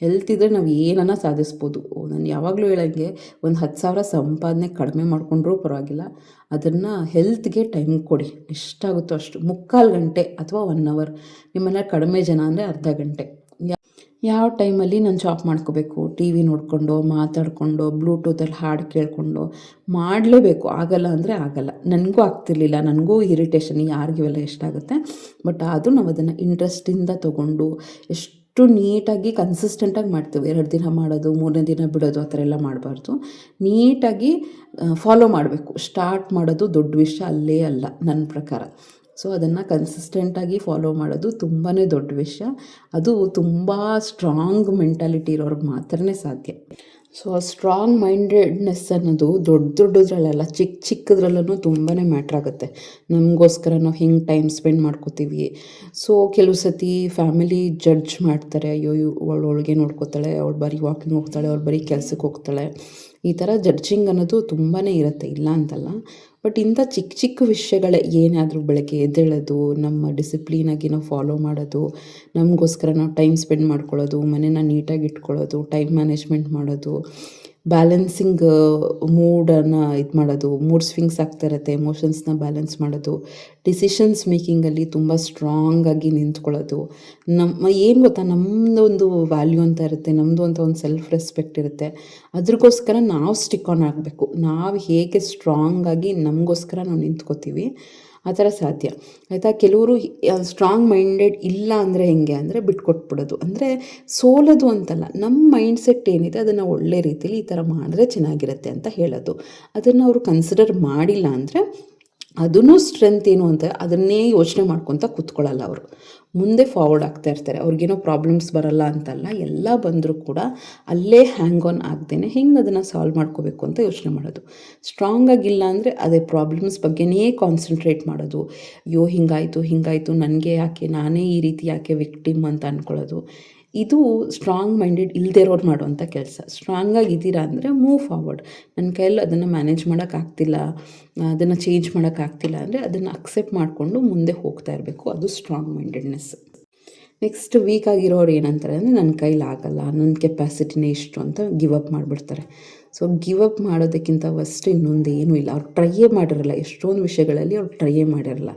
ಹೆಲ್ತ್ ಇದ್ದರೆ ನಾವು ಏನನ್ನ ಸಾಧಿಸ್ಬೋದು. ನಾನು ಯಾವಾಗಲೂ ಹೇಳೋಂಗೆ, ಒಂದು 10,000 ಸಂಪಾದನೆ ಕಡಿಮೆ ಮಾಡಿಕೊಂಡ್ರೂ ಪರವಾಗಿಲ್ಲ, ಅದನ್ನು ಹೆಲ್ತ್ಗೆ ಟೈಮ್ ಕೊಡಿ. ಎಷ್ಟಾಗುತ್ತೋ ಅಷ್ಟು, 3/4 ಗಂಟೆ ಅಥವಾ 1 ಅವರ್. ನಿಮ್ಮನ್ನ ಕಡಿಮೆ ಜನ ಅಂದರೆ ಅರ್ಧ ಗಂಟೆ. ಯಾವ ಟೈಮಲ್ಲಿ ನಾನು ಚಾಪ್ ಮಾಡ್ಕೋಬೇಕು, ಟಿ ವಿ ನೋಡಿಕೊಂಡು ಮಾತಾಡಿಕೊಂಡು ಬ್ಲೂಟೂತಲ್ಲಿ ಹಾಡು ಕೇಳಿಕೊಂಡು ಮಾಡಲೇಬೇಕು. ಆಗಲ್ಲ ಅಂದರೆ ಆಗಲ್ಲ. ನನಗೂ ಆಗ್ತಿರ್ಲಿಲ್ಲ, ನನಗೂ ಇರಿಟೇಷನ್, ಯಾರಿಗಿವೆಲ್ಲ ಎಷ್ಟಾಗುತ್ತೆ. ಬಟ್ ಆದರೂ ನಾವು ಅದನ್ನು ಇಂಟ್ರೆಸ್ಟಿಂದ ತೊಗೊಂಡು ಎಷ್ಟು ನೀಟಾಗಿ ಕನ್ಸಿಸ್ಟೆಂಟಾಗಿ ಮಾಡ್ತೀವಿ. 2 ದಿನ ಮಾಡೋದು, 3ನೇ ದಿನ ಬಿಡೋದು, ಆ ಥರ ಎಲ್ಲ ಮಾಡಬಾರ್ದು. ನೀಟಾಗಿ ಫಾಲೋ ಮಾಡಬೇಕು. ಸ್ಟಾರ್ಟ್ ಮಾಡೋದು ದೊಡ್ಡ ವಿಷಯ ಅಲ್ಲೇ ಅಲ್ಲ ನನ್ನ ಪ್ರಕಾರ. ಸೊ ಅದನ್ನು ಕನ್ಸಿಸ್ಟೆಂಟಾಗಿ ಫಾಲೋ ಮಾಡೋದು ತುಂಬಾ ದೊಡ್ಡ ವಿಷಯ. ಅದು ತುಂಬ ಸ್ಟ್ರಾಂಗ್ ಮೆಂಟಾಲಿಟಿ ಇರೋರ್ಗೆ ಮಾತ್ರನೇ ಸಾಧ್ಯ. ಸೊ ಆ ಸ್ಟ್ರಾಂಗ್ ಮೈಂಡೆಡ್ನೆಸ್ ಅನ್ನೋದು ದೊಡ್ಡದ್ರಲ್ಲೆಲ್ಲ ಚಿಕ್ಕದ್ರಲ್ಲೂ ತುಂಬಾ ಮ್ಯಾಟ್ರ್ ಆಗುತ್ತೆ. ನಮಗೋಸ್ಕರ ನಾವು ಹೆಂಗೆ ಟೈಮ್ ಸ್ಪೆಂಡ್ ಮಾಡ್ಕೋತೀವಿ. ಸೊ ಕೆಲವು ಸತಿ ಫ್ಯಾಮಿಲಿ ಜಡ್ಜ್ ಮಾಡ್ತಾರೆ, ಅಯ್ಯೋ ಅವಳಿಗೆ ನೋಡ್ಕೋತಾಳೆ, ಅವಳು ಬರೀ ವಾಕಿಂಗ್ ಹೋಗ್ತಾಳೆ, ಅವಳು ಬರೀ ಕೆಲಸಕ್ಕೆ ಹೋಗ್ತಾಳೆ. ಈ ಥರ ಜಡ್ಜಿಂಗ್ ಅನ್ನೋದು ತುಂಬಾ ಇರುತ್ತೆ, ಇಲ್ಲ ಅಂತಲ್ಲ. ಬಟ್ ಇಂಥ ಚಿಕ್ಕ ವಿಷಯಗಳೇ, ಏನಾದರೂ ಬೆಳಗ್ಗೆ ಎದ್ದೇಳೋದು, ನಮ್ಮ ಡಿಸಿಪ್ಲೀನಾಗಿ ನಾವು ಫಾಲೋ ಮಾಡೋದು, ನಮಗೋಸ್ಕರ ನಾವು ಟೈಮ್ ಸ್ಪೆಂಡ್ ಮಾಡ್ಕೊಳ್ಳೋದು, ಮನೇನ ನೀಟಾಗಿ ಇಟ್ಕೊಳ್ಳೋದು, ಟೈಮ್ ಮ್ಯಾನೇಜ್ಮೆಂಟ್ ಮಾಡೋದು, ಬ್ಯಾಲೆನ್ಸಿಂಗ್ ಮೂಡನ್ನು ಇದು ಮಾಡೋದು, ಮೂಡ್ ಸ್ವಿಂಗ್ಸ್ ಆಗ್ತಾ ಇರುತ್ತೆ, ಎಮೋಷನ್ಸ್ನ ಬ್ಯಾಲೆನ್ಸ್ ಮಾಡೋದು, ಡಿಸಿಷನ್ಸ್ ಮೇಕಿಂಗಲ್ಲಿ ತುಂಬ ಸ್ಟ್ರಾಂಗಾಗಿ ನಿಂತ್ಕೊಳ್ಳೋದು. ಏನು ಗೊತ್ತಾ, ನಮ್ಮದೊಂದು ವ್ಯಾಲ್ಯೂ ಅಂತ ಇರುತ್ತೆ, ನಮ್ಮದು ಅಂತ ಒಂದು ಸೆಲ್ಫ್ ರೆಸ್ಪೆಕ್ಟ್ ಇರುತ್ತೆ. ಅದ್ರಗೋಸ್ಕರ ನಾವು ಸ್ಟಿಕ್ ಆನ್ ಆಗಬೇಕು. ನಾವು ಹೇಗೆ ಸ್ಟ್ರಾಂಗಾಗಿ ನಮಗೋಸ್ಕರ ನಾವು ನಿಂತ್ಕೋತೀವಿ, ಆ ಥರ ಸಾಧ್ಯ ಆಯಿತಾ. ಕೆಲವರು ಸ್ಟ್ರಾಂಗ್ ಮೈಂಡೆಡ್ ಇಲ್ಲ ಅಂದರೆ ಹೆಂಗೆ ಅಂದರೆ ಬಿಟ್ಕೊಟ್ಬಿಡೋದು, ಅಂದರೆ ಸೋಲೋದು ಅಂತಲ್ಲ, ನಮ್ಮ ಮೈಂಡ್ಸೆಟ್ ಏನಿದೆ ಅದನ್ನು ಒಳ್ಳೆ ರೀತಿಯಲ್ಲಿ ಈ ಥರ ಮಾಡಿದ್ರೆ ಚೆನ್ನಾಗಿರುತ್ತೆ ಅಂತ ಹೇಳೋದು. ಅದನ್ನು ಅವರು ಕನ್ಸಿಡರ್ ಮಾಡಿಲ್ಲ ಅಂದರೆ ಅದೂ ಸ್ಟ್ರೆಂತ್ ಏನು ಅಂತ ಅದನ್ನೇ ಯೋಚನೆ ಮಾಡ್ಕೊತ ಕೂತ್ಕೊಳ್ಳಲ್ಲ. ಅವರು ಮುಂದೆ ಫಾರ್ವರ್ಡ್ ಆಗ್ತಾ ಇರ್ತಾರೆ. ಅವ್ರಿಗೇನೋ ಪ್ರಾಬ್ಲಮ್ಸ್ ಬರಲ್ಲ ಅಂತಲ್ಲ, ಎಲ್ಲ ಬಂದರೂ ಕೂಡ ಅಲ್ಲೇ ಹ್ಯಾಂಗ್ ಆನ್ ಆಗ್ದೇನೆ ಹೆಂಗೆ ಅದನ್ನು ಸಾಲ್ವ್ ಮಾಡ್ಕೋಬೇಕು ಅಂತ ಯೋಚನೆ ಮಾಡೋದು. ಸ್ಟ್ರಾಂಗ್ ಆಗಿಲ್ಲ ಅಂದರೆ ಅದೇ ಪ್ರಾಬ್ಲಮ್ಸ್ ಬಗ್ಗೆನೇ ಕಾನ್ಸಂಟ್ರೇಟ್ ಮಾಡೋದು. ಅಯ್ಯೋ ಹಿಂಗಾಯಿತು ನನಗೆ ಯಾಕೆ, ನಾನೇ ಈ ರೀತಿ ಯಾಕೆ ವಿಕ್ಟಿಮ್ ಅಂತ ಅಂದ್ಕೊಳ್ಳೋದು. ಇದು ಸ್ಟ್ರಾಂಗ್ ಮೈಂಡೆಡ್ ಇಲ್ಲದೇ ಇರೋರು ಮಾಡುವಂಥ ಕೆಲಸ. ಸ್ಟ್ರಾಂಗಾಗಿದ್ದೀರಾ ಅಂದರೆ ಮೂವ್ ಫಾರ್ವರ್ಡ್. ನನ್ನ ಕೈಯಲ್ಲಿ ಅದನ್ನು ಮ್ಯಾನೇಜ್ ಮಾಡೋಕ್ಕಾಗ್ತಿಲ್ಲ, ಅದನ್ನು ಚೇಂಜ್ ಮಾಡೋಕ್ಕಾಗ್ತಿಲ್ಲ ಅಂದರೆ ಅದನ್ನು ಅಕ್ಸೆಪ್ಟ್ ಮಾಡಿಕೊಂಡು ಮುಂದೆ ಹೋಗ್ತಾ ಇರಬೇಕು. ಅದು ಸ್ಟ್ರಾಂಗ್ ಮೈಂಡೆಡ್ನೆಸ್. ನೆಕ್ಸ್ಟ್ ವೀಕ್ ಆಗಿರೋರು ಏನಂತಾರೆ ಅಂದರೆ ನನ್ನ ಕೈಲಿ ಆಗಲ್ಲ, ನನ್ನ ಕೆಪಾಸಿಟಿನೇ ಇಷ್ಟು ಅಂತ ಗಿವ್ ಅಪ್ ಮಾಡಿಬಿಡ್ತಾರೆ. ಸೊ ಗಿವ್ ಅಪ್ ಮಾಡೋದಕ್ಕಿಂತ ಫಸ್ಟ್ ಇನ್ನೊಂದು ಏನೂ ಇಲ್ಲ. ಅವ್ರು ಟ್ರೈಯೇ ಮಾಡಿರಲ್ಲ, ಎಷ್ಟೊಂದು ವಿಷಯಗಳಲ್ಲಿ ಅವ್ರು ಟ್ರೈಯೇ ಮಾಡಿರಲ್ಲ.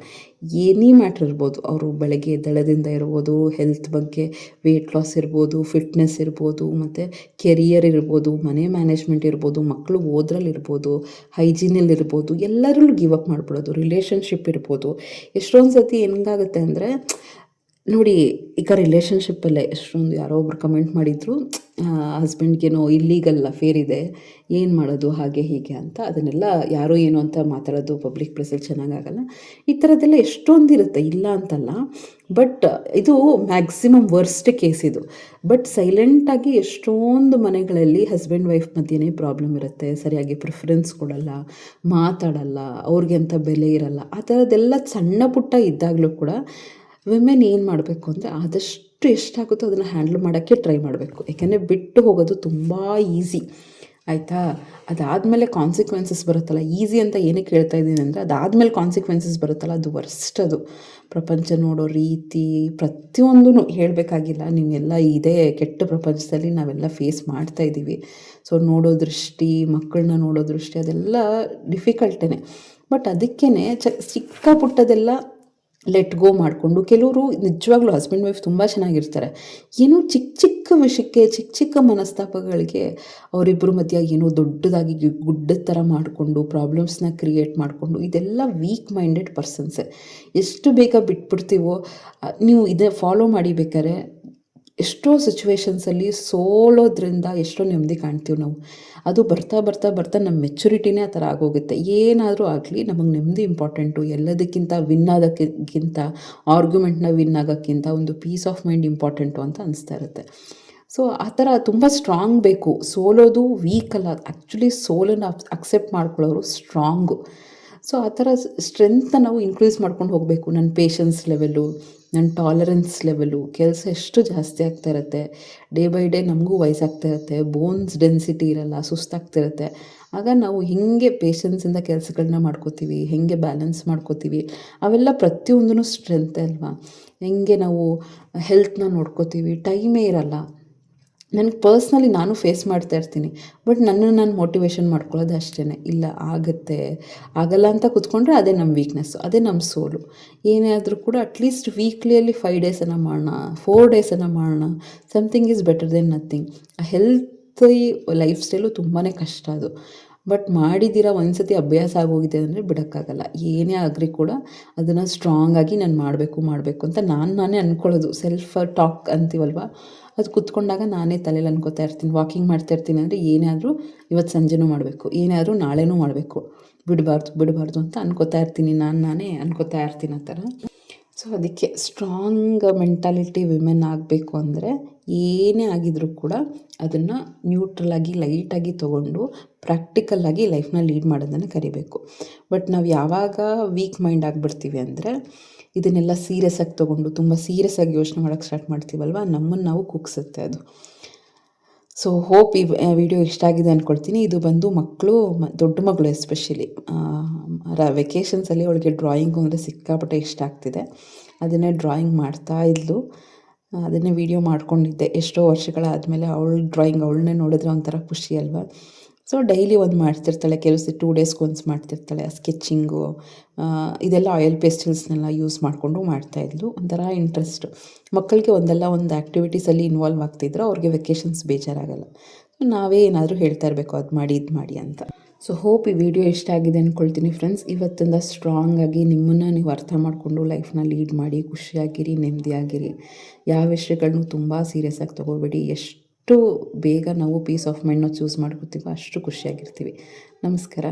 ಏನೇ ಮ್ಯಾಟ್ರ್ ಇರ್ಬೋದು, ಅವರು ಬೆಳಗ್ಗೆ ಎದ್ದೇಳೋದ್ರಿಂದ ಇರ್ಬೋದು, ಹೆಲ್ತ್ ಬಗ್ಗೆ, ವೆಯ್ಟ್ ಲಾಸ್ ಇರ್ಬೋದು, ಫಿಟ್ನೆಸ್ ಇರ್ಬೋದು, ಮತ್ತು ಕೆರಿಯರ್ ಇರ್ಬೋದು, ಮನೆ ಮ್ಯಾನೇಜ್ಮೆಂಟ್ ಇರ್ಬೋದು, ಮಕ್ಕಳು ಓದ್ರಲ್ಲಿರ್ಬೋದು, ಹೈಜೀನಲ್ಲಿರ್ಬೋದು, ಎಲ್ಲರಲ್ಲೂ ಗಿವ್ ಅಪ್ ಮಾಡಿಬಿಡೋದು. ರಿಲೇಷನ್ಶಿಪ್ ಇರ್ಬೋದು. ಎಷ್ಟೊಂದು ಸತಿ ಹೆಂಗಾಗುತ್ತೆ ಅಂದರೆ ನೋಡಿ, ಈಗ ರಿಲೇಷನ್ಶಿಪ್ಪಲ್ಲೇ ಎಷ್ಟೊಂದು ಯಾರೋ ಒಬ್ರು ಕಮೆಂಟ್ ಮಾಡಿದರು, ಹಸ್ಬೆಂಡ್ಗೇನೋ ಇಲ್ಲೀಗಲ್ ಅಫೇರ್ ಇದೆ, ಏನು ಮಾಡೋದು ಹಾಗೆ ಹೀಗೆ ಅಂತ. ಅದನ್ನೆಲ್ಲ ಯಾರೋ ಏನು ಅಂತ ಮಾತಾಡೋದು ಪಬ್ಲಿಕ್ ಪ್ಲೇಸಲ್ಲಿ ಚೆನ್ನಾಗಾಗಲ್ಲ. ಈ ಥರದ್ದೆಲ್ಲ ಎಷ್ಟೊಂದು ಇರುತ್ತೆ, ಇಲ್ಲ ಅಂತಲ್ಲ. ಬಟ್ ಇದು ಮ್ಯಾಕ್ಸಿಮಮ್ ವರ್ಸ್ಟ್ ಕೇಸ್ ಇದು. ಬಟ್ ಸೈಲೆಂಟಾಗಿ ಎಷ್ಟೊಂದು ಮನೆಗಳಲ್ಲಿ ಹಸ್ಬೆಂಡ್ ವೈಫ್ ಮಧ್ಯೆನೇ ಪ್ರಾಬ್ಲಮ್ ಇರುತ್ತೆ. ಸರಿಯಾಗಿ ಪ್ರಿಫರೆನ್ಸ್ ಕೊಡಲ್ಲ, ಮಾತಾಡಲ್ಲ, ಅವ್ರಿಗೆ ಅಂತ ಬೆಲೆ ಇರಲ್ಲ. ಆ ಥರದ್ದೆಲ್ಲ ಸಣ್ಣ ಪುಟ್ಟ ಇದ್ದಾಗಲೂ ಕೂಡ ವಿಮೆನ್ ಏನು ಮಾಡಬೇಕು ಅಂದರೆ ಆದಷ್ಟು ಎಷ್ಟಾಗುತ್ತೋ ಅದನ್ನು ಹ್ಯಾಂಡ್ಲ್ ಮಾಡೋಕ್ಕೆ ಟ್ರೈ ಮಾಡಬೇಕು. ಯಾಕೆಂದರೆ ಬಿಟ್ಟು ಹೋಗೋದು ತುಂಬ ಈಸಿ, ಆಯಿತಾ? ಅದಾದಮೇಲೆ ಕಾನ್ಸಿಕ್ವೆನ್ಸಸ್ ಬರುತ್ತಲ್ಲ. ಈಸಿ ಅಂತ ಏನಕ್ಕೆ ಹೇಳ್ತಾ ಇದ್ದೀನಿ ಅಂದರೆ, ಅದಾದಮೇಲೆ ಕಾನ್ಸಿಕ್ವೆನ್ಸಸ್ ಬರುತ್ತಲ್ಲ, ಅದು ವರ್ಸ್ಟ್. ಅದು ಪ್ರಪಂಚ ನೋಡೋ ರೀತಿ ಪ್ರತಿಯೊಂದೂ ಹೇಳಬೇಕಾಗಿಲ್ಲ. ನೀವೆಲ್ಲ ಇದೇ ಕೆಟ್ಟ ಪ್ರಪಂಚದಲ್ಲಿ ನಾವೆಲ್ಲ ಫೇಸ್ ಮಾಡ್ತಾಯಿದ್ದೀವಿ. ಸೊ ನೋಡೋ ದೃಷ್ಟಿ, ಮಕ್ಕಳನ್ನ ನೋಡೋ ದೃಷ್ಟಿ, ಅದೆಲ್ಲ ಡಿಫಿಕಲ್ಟೇ. ಬಟ್ ಅದಕ್ಕೇ ಚಿಕ್ಕ ಪುಟ್ಟದೆಲ್ಲ ಲೆಟ್ ಗೋ ಮಾಡಿಕೊಂಡು, ಕೆಲವರು ನಿಜವಾಗ್ಲೂ ಹಸ್ಬೆಂಡ್ ವೈಫ್ ತುಂಬ ಚೆನ್ನಾಗಿರ್ತಾರೆ. ಏನೋ ಚಿಕ್ಕ ಚಿಕ್ಕ ವಿಷಯಕ್ಕೆ, ಚಿಕ್ಕ ಚಿಕ್ಕ ಮನಸ್ತಾಪಗಳಿಗೆ ಅವರಿಬ್ಬರ ಮಧ್ಯೆ ಏನೋ ದೊಡ್ಡದಾಗಿ ಗುಡ್ಡದ ಥರ ಮಾಡಿಕೊಂಡು ಪ್ರಾಬ್ಲಮ್ಸ್ನ ಕ್ರಿಯೇಟ್ ಮಾಡಿಕೊಂಡು, ಇದೆಲ್ಲ ವೀಕ್ ಮೈಂಡೆಡ್ ಪರ್ಸನ್ಸೇ. ಎಷ್ಟು ಬೇಗ ಬಿಟ್ಬಿಡ್ತೀವೋ ನೀವು ಇದೇ ಫಾಲೋ ಮಾಡಿ. ಬೇಕಾದ್ರೆ ಎಷ್ಟೋ ಸಿಚುವೇಶನ್ಸಲ್ಲಿ ಸೋಲೋದ್ರಿಂದ ಎಷ್ಟೋ ನೆಮ್ಮದಿ ಕಾಣ್ತೀವಿ ನಾವು. ಅದು ಬರ್ತಾ ಬರ್ತಾ ಬರ್ತಾ ನಮ್ಮ ಮೆಚುರಿಟಿನೇ ಆ ಥರ ಆಗೋಗುತ್ತೆ. ಏನಾದರೂ ಆಗಲಿ ನಮಗೆ ನೆಮ್ಮದಿ ಇಂಪಾರ್ಟೆಂಟು. ಎಲ್ಲದಕ್ಕಿಂತ ವಿನ್ ಆಗೋಕ್ಕಿಂತ, ಆರ್ಗ್ಯುಮೆಂಟ್ನ ವಿನ್ ಆಗೋಕ್ಕಿಂತ ಒಂದು ಪೀಸ್ ಆಫ್ ಮೈಂಡ್ ಇಂಪಾರ್ಟೆಂಟು ಅಂತ ಅನಿಸ್ತಾ ಇರುತ್ತೆ. ಸೊ ಆ ಥರ ತುಂಬ ಸ್ಟ್ರಾಂಗ್ ಬೇಕು. ಸೋಲೋದು ವೀಕ್ ಅಲ್ಲ, ಆ್ಯಕ್ಚುಲಿ ಸೋಲನ್ನು ಅಕ್ಸೆಪ್ಟ್ ಮಾಡ್ಕೊಳ್ಳೋರು ಸ್ಟ್ರಾಂಗು. ಸೊ ಆ ಥರ ಸ್ಟ್ರೆಂತ್ನ ನಾವು ಇನ್ಕ್ರೀಸ್ ಮಾಡ್ಕೊಂಡು ಹೋಗಬೇಕು. ನನ್ನ ಪೇಷನ್ಸ್ ಲೆವೆಲು, ನನ್ನ ಟಾಲರೆನ್ಸ್ ಲೆವೆಲು, ಕೆಲಸ ಎಷ್ಟು ಜಾಸ್ತಿ ಆಗ್ತಾ ಇರುತ್ತೆ. ಡೇ ಬೈ ಡೇ ನಮಗೂ ವಯಸ್ಸಾಗ್ತಾ ಇರುತ್ತೆ, ಬೋನ್ಸ್ ಡೆನ್ಸಿಟಿ ಇರಲ್ಲ, ಸುಸ್ತಾಗ್ತಿರುತ್ತೆ. ಆಗ ನಾವು ಹೇಗೆ ಪೇಷನ್ಸಿಂದ ಕೆಲಸಗಳನ್ನ ಮಾಡ್ಕೋತೀವಿ, ಹೇಗೆ ಬ್ಯಾಲೆನ್ಸ್ ಮಾಡ್ಕೋತೀವಿ, ಅವೆಲ್ಲ ಪ್ರತಿಯೊಂದೂ ಸ್ಟ್ರೆಂತ್ ಅಲ್ವಾ. ಹೆಂಗೆ ನಾವು ಹೆಲ್ತ್ನ ನೋಡ್ಕೋತೀವಿ, ಟೈಮೇ ಇರಲ್ಲ. ನನಗೆ ಪರ್ಸ್ನಲಿ ನಾನು ಫೇಸ್ ಮಾಡ್ತಾ ಇರ್ತೀನಿ. ಬಟ್ ನನ್ನನ್ನು ನಾನು ಮೋಟಿವೇಶನ್ ಮಾಡ್ಕೊಳ್ಳೋದು ಅಷ್ಟೇ. ಇಲ್ಲ ಆಗುತ್ತೆ, ಆಗಲ್ಲ ಅಂತ ಕೂತ್ಕೊಂಡ್ರೆ ಅದೇ ನಮ್ಮ ವೀಕ್ನೆಸ್ಸು, ಅದೇ ನಮ್ಮ ಸೋಲು. ಏನೇ ಆದರೂ ಕೂಡ ಅಟ್ಲೀಸ್ಟ್ ವೀಕ್ಲಿಯಲ್ಲಿ 5 ಡೇಸನ್ನು ಮಾಡೋಣ, 4 ಡೇಸನ್ನು ಮಾಡೋಣ. Something is better than nothing. Healthy lifestyle ತುಂಬಾ ಕಷ್ಟ ಅದು. ಬಟ್ ಮಾಡಿದ್ದೀರಾ, ಒಂದು ಸತಿ ಅಭ್ಯಾಸ ಆಗೋಗಿದೆ ಅಂದರೆ ಬಿಡೋಕ್ಕಾಗಲ್ಲ. ಏನೇ ಆಗಲಿ ಕೂಡ ಅದನ್ನು ಸ್ಟ್ರಾಂಗಾಗಿ ನಾನು ಮಾಡಬೇಕು ಅಂತ ನಾನೇ ಅಂದ್ಕೊಳ್ಳೋದು. ಸೆಲ್ಫ್ ಟಾಕ್ ಅಂತೀವಲ್ವ, ಅದು ಕೂತ್ಕೊಂಡಾಗ ನಾನೇ ತಲೆಯಲ್ಲಿ ಅನ್ಕೋತಾ ಇರ್ತೀನಿ. ವಾಕಿಂಗ್ ಮಾಡ್ತಾ ಇರ್ತೀನಿ ಅಂದರೆ ಏನೇ ಆದರೂ ಇವತ್ತು ಸಂಜೆನೂ ಮಾಡಬೇಕು, ಏನೇ ಆದರೂ ನಾಳೆನೂ ಮಾಡಬೇಕು, ಬಿಡಬಾರ್ದು ಅಂತ ಅನ್ಕೋತಾ ಇರ್ತೀನಿ. ನಾನೇ ಅನ್ಕೋತಾ ಇರ್ತೀನಿ ಆ ಥರ. ಸೊ ಅದಕ್ಕೆ ಸ್ಟ್ರಾಂಗ್ ಮೆಂಟಾಲಿಟಿ ವಿಮೆನ್ ಆಗಬೇಕು ಅಂದರೆ ಏನೇ ಆಗಿದ್ರೂ ಕೂಡ ಅದನ್ನು ನ್ಯೂಟ್ರಲಾಗಿ, ಲೈಟಾಗಿ ತೊಗೊಂಡು ಪ್ರಾಕ್ಟಿಕಲ್ಲಾಗಿ ಲೈಫ್ನ ಲೀಡ್ ಮಾಡೋದನ್ನು ಕರಿಬೇಕು. ಬಟ್ ನಾವು ಯಾವಾಗ ವೀಕ್ ಮೈಂಡ್ ಆಗಿಬಿಡ್ತೀವಿ ಅಂದರೆ ಇದನ್ನೆಲ್ಲ ಸೀರಿಯಸ್ ಆಗಿ ತೊಗೊಂಡು ತುಂಬ ಸೀರಿಯಸ್ ಆಗಿ ಯೋಚನೆ ಮಾಡೋಕ್ಕೆ ಸ್ಟಾರ್ಟ್ ಮಾಡ್ತೀವಲ್ವ, ನಮ್ಮನ್ನು ನಾವು ಕುಗ್ಸುತ್ತೆ ಅದು. ಸೊ ಹೋಪ್ ಈ ವಿಡಿಯೋ ಇಷ್ಟ ಆಗಿದೆ ಅಂದ್ಕೊಳ್ತೀನಿ. ಇದು ಬಂದು ಮಕ್ಕಳು, ದೊಡ್ಡ ಮಗಳು ಎಸ್ಪೆಷಲಿ ವೆಕೇಷನ್ಸಲ್ಲಿ ಅವಳಿಗೆ ಡ್ರಾಯಿಂಗು ಅಂದರೆ ಸಿಕ್ಕಾಪಟ್ಟೆ ಇಷ್ಟ ಆಗ್ತಿದೆ. ಅದನ್ನೇ ಡ್ರಾಯಿಂಗ್ ಮಾಡ್ತಾ ಇದ್ಲು. ಅದನ್ನೇ ವೀಡಿಯೋ ಮಾಡ್ಕೊಂಡಿದ್ದೆ. ಎಷ್ಟೋ ವರ್ಷಗಳಾದಮೇಲೆ ಅವಳನ್ನೇ ನೋಡಿದ್ರೆ ಒಂಥರ ಖುಷಿ ಅಲ್ವಾ. ಸೊ ಡೈಲಿ ಒಂದು ಮಾಡ್ತಿರ್ತಾಳೆ, ಕೆಲಸ 2 ಡೇಸ್ಗೆ ಒನ್ಸ್ ಮಾಡ್ತಿರ್ತಾಳೆ. ಸ್ಕೆಚಿಂಗು ಇದೆಲ್ಲ ಆಯಿಲ್ ಪೇಸ್ಟಲ್ಸ್ನೆಲ್ಲ ಯೂಸ್ ಮಾಡಿಕೊಂಡು ಮಾಡ್ತಾಯಿದ್ಲು. ಒಂಥರ ಇಂಟ್ರೆಸ್ಟು. ಮಕ್ಕಳಿಗೆ ಒಂದು ಆ್ಯಕ್ಟಿವಿಟೀಸಲ್ಲಿ ಇನ್ವಾಲ್ವ್ ಆಗ್ತಿದ್ರು, ಅವ್ರಿಗೆ ವೆಕೇಷನ್ಸ್ ಬೇಜಾರಾಗಲ್ಲ. ನಾವೇ ಏನಾದರೂ ಹೇಳ್ತಾ ಇರಬೇಕು, ಅದು ಮಾಡಿ ಇದು ಮಾಡಿ ಅಂತ. ಸೊ ಹೋಪ್ ಈ ವಿಡಿಯೋ ಇಷ್ಟ ಆಗಿದೆ ಅಂದ್ಕೊಳ್ತೀನಿ ಫ್ರೆಂಡ್ಸ್. ಇವತ್ತಿಂದ ಸ್ಟ್ರಾಂಗಾಗಿ ನಿಮ್ಮನ್ನು ನೀವು ಅರ್ಥ ಮಾಡಿಕೊಂಡು ಲೈಫ್ನ ಲೀಡ್ ಮಾಡಿ, ಖುಷಿಯಾಗಿರಿ, ನೆಮ್ಮದಿಯಾಗಿರಿ. ಯಾವ ವಿಷಯಗಳನ್ನೂ ತುಂಬ ಸೀರಿಯಸ್ ಆಗಿ ತೊಗೋಬೇಡಿ. ಎಷ್ಟು ಬೇಗ ನಾವು ಪೀಸ್ ಆಫ್ ಮೈಂಡ್ನ ಚೂಸ್ ಮಾಡ್ಕೊತೀವೋ ಅಷ್ಟು ಖುಷಿಯಾಗಿರ್ತೀವಿ. ನಮಸ್ಕಾರ.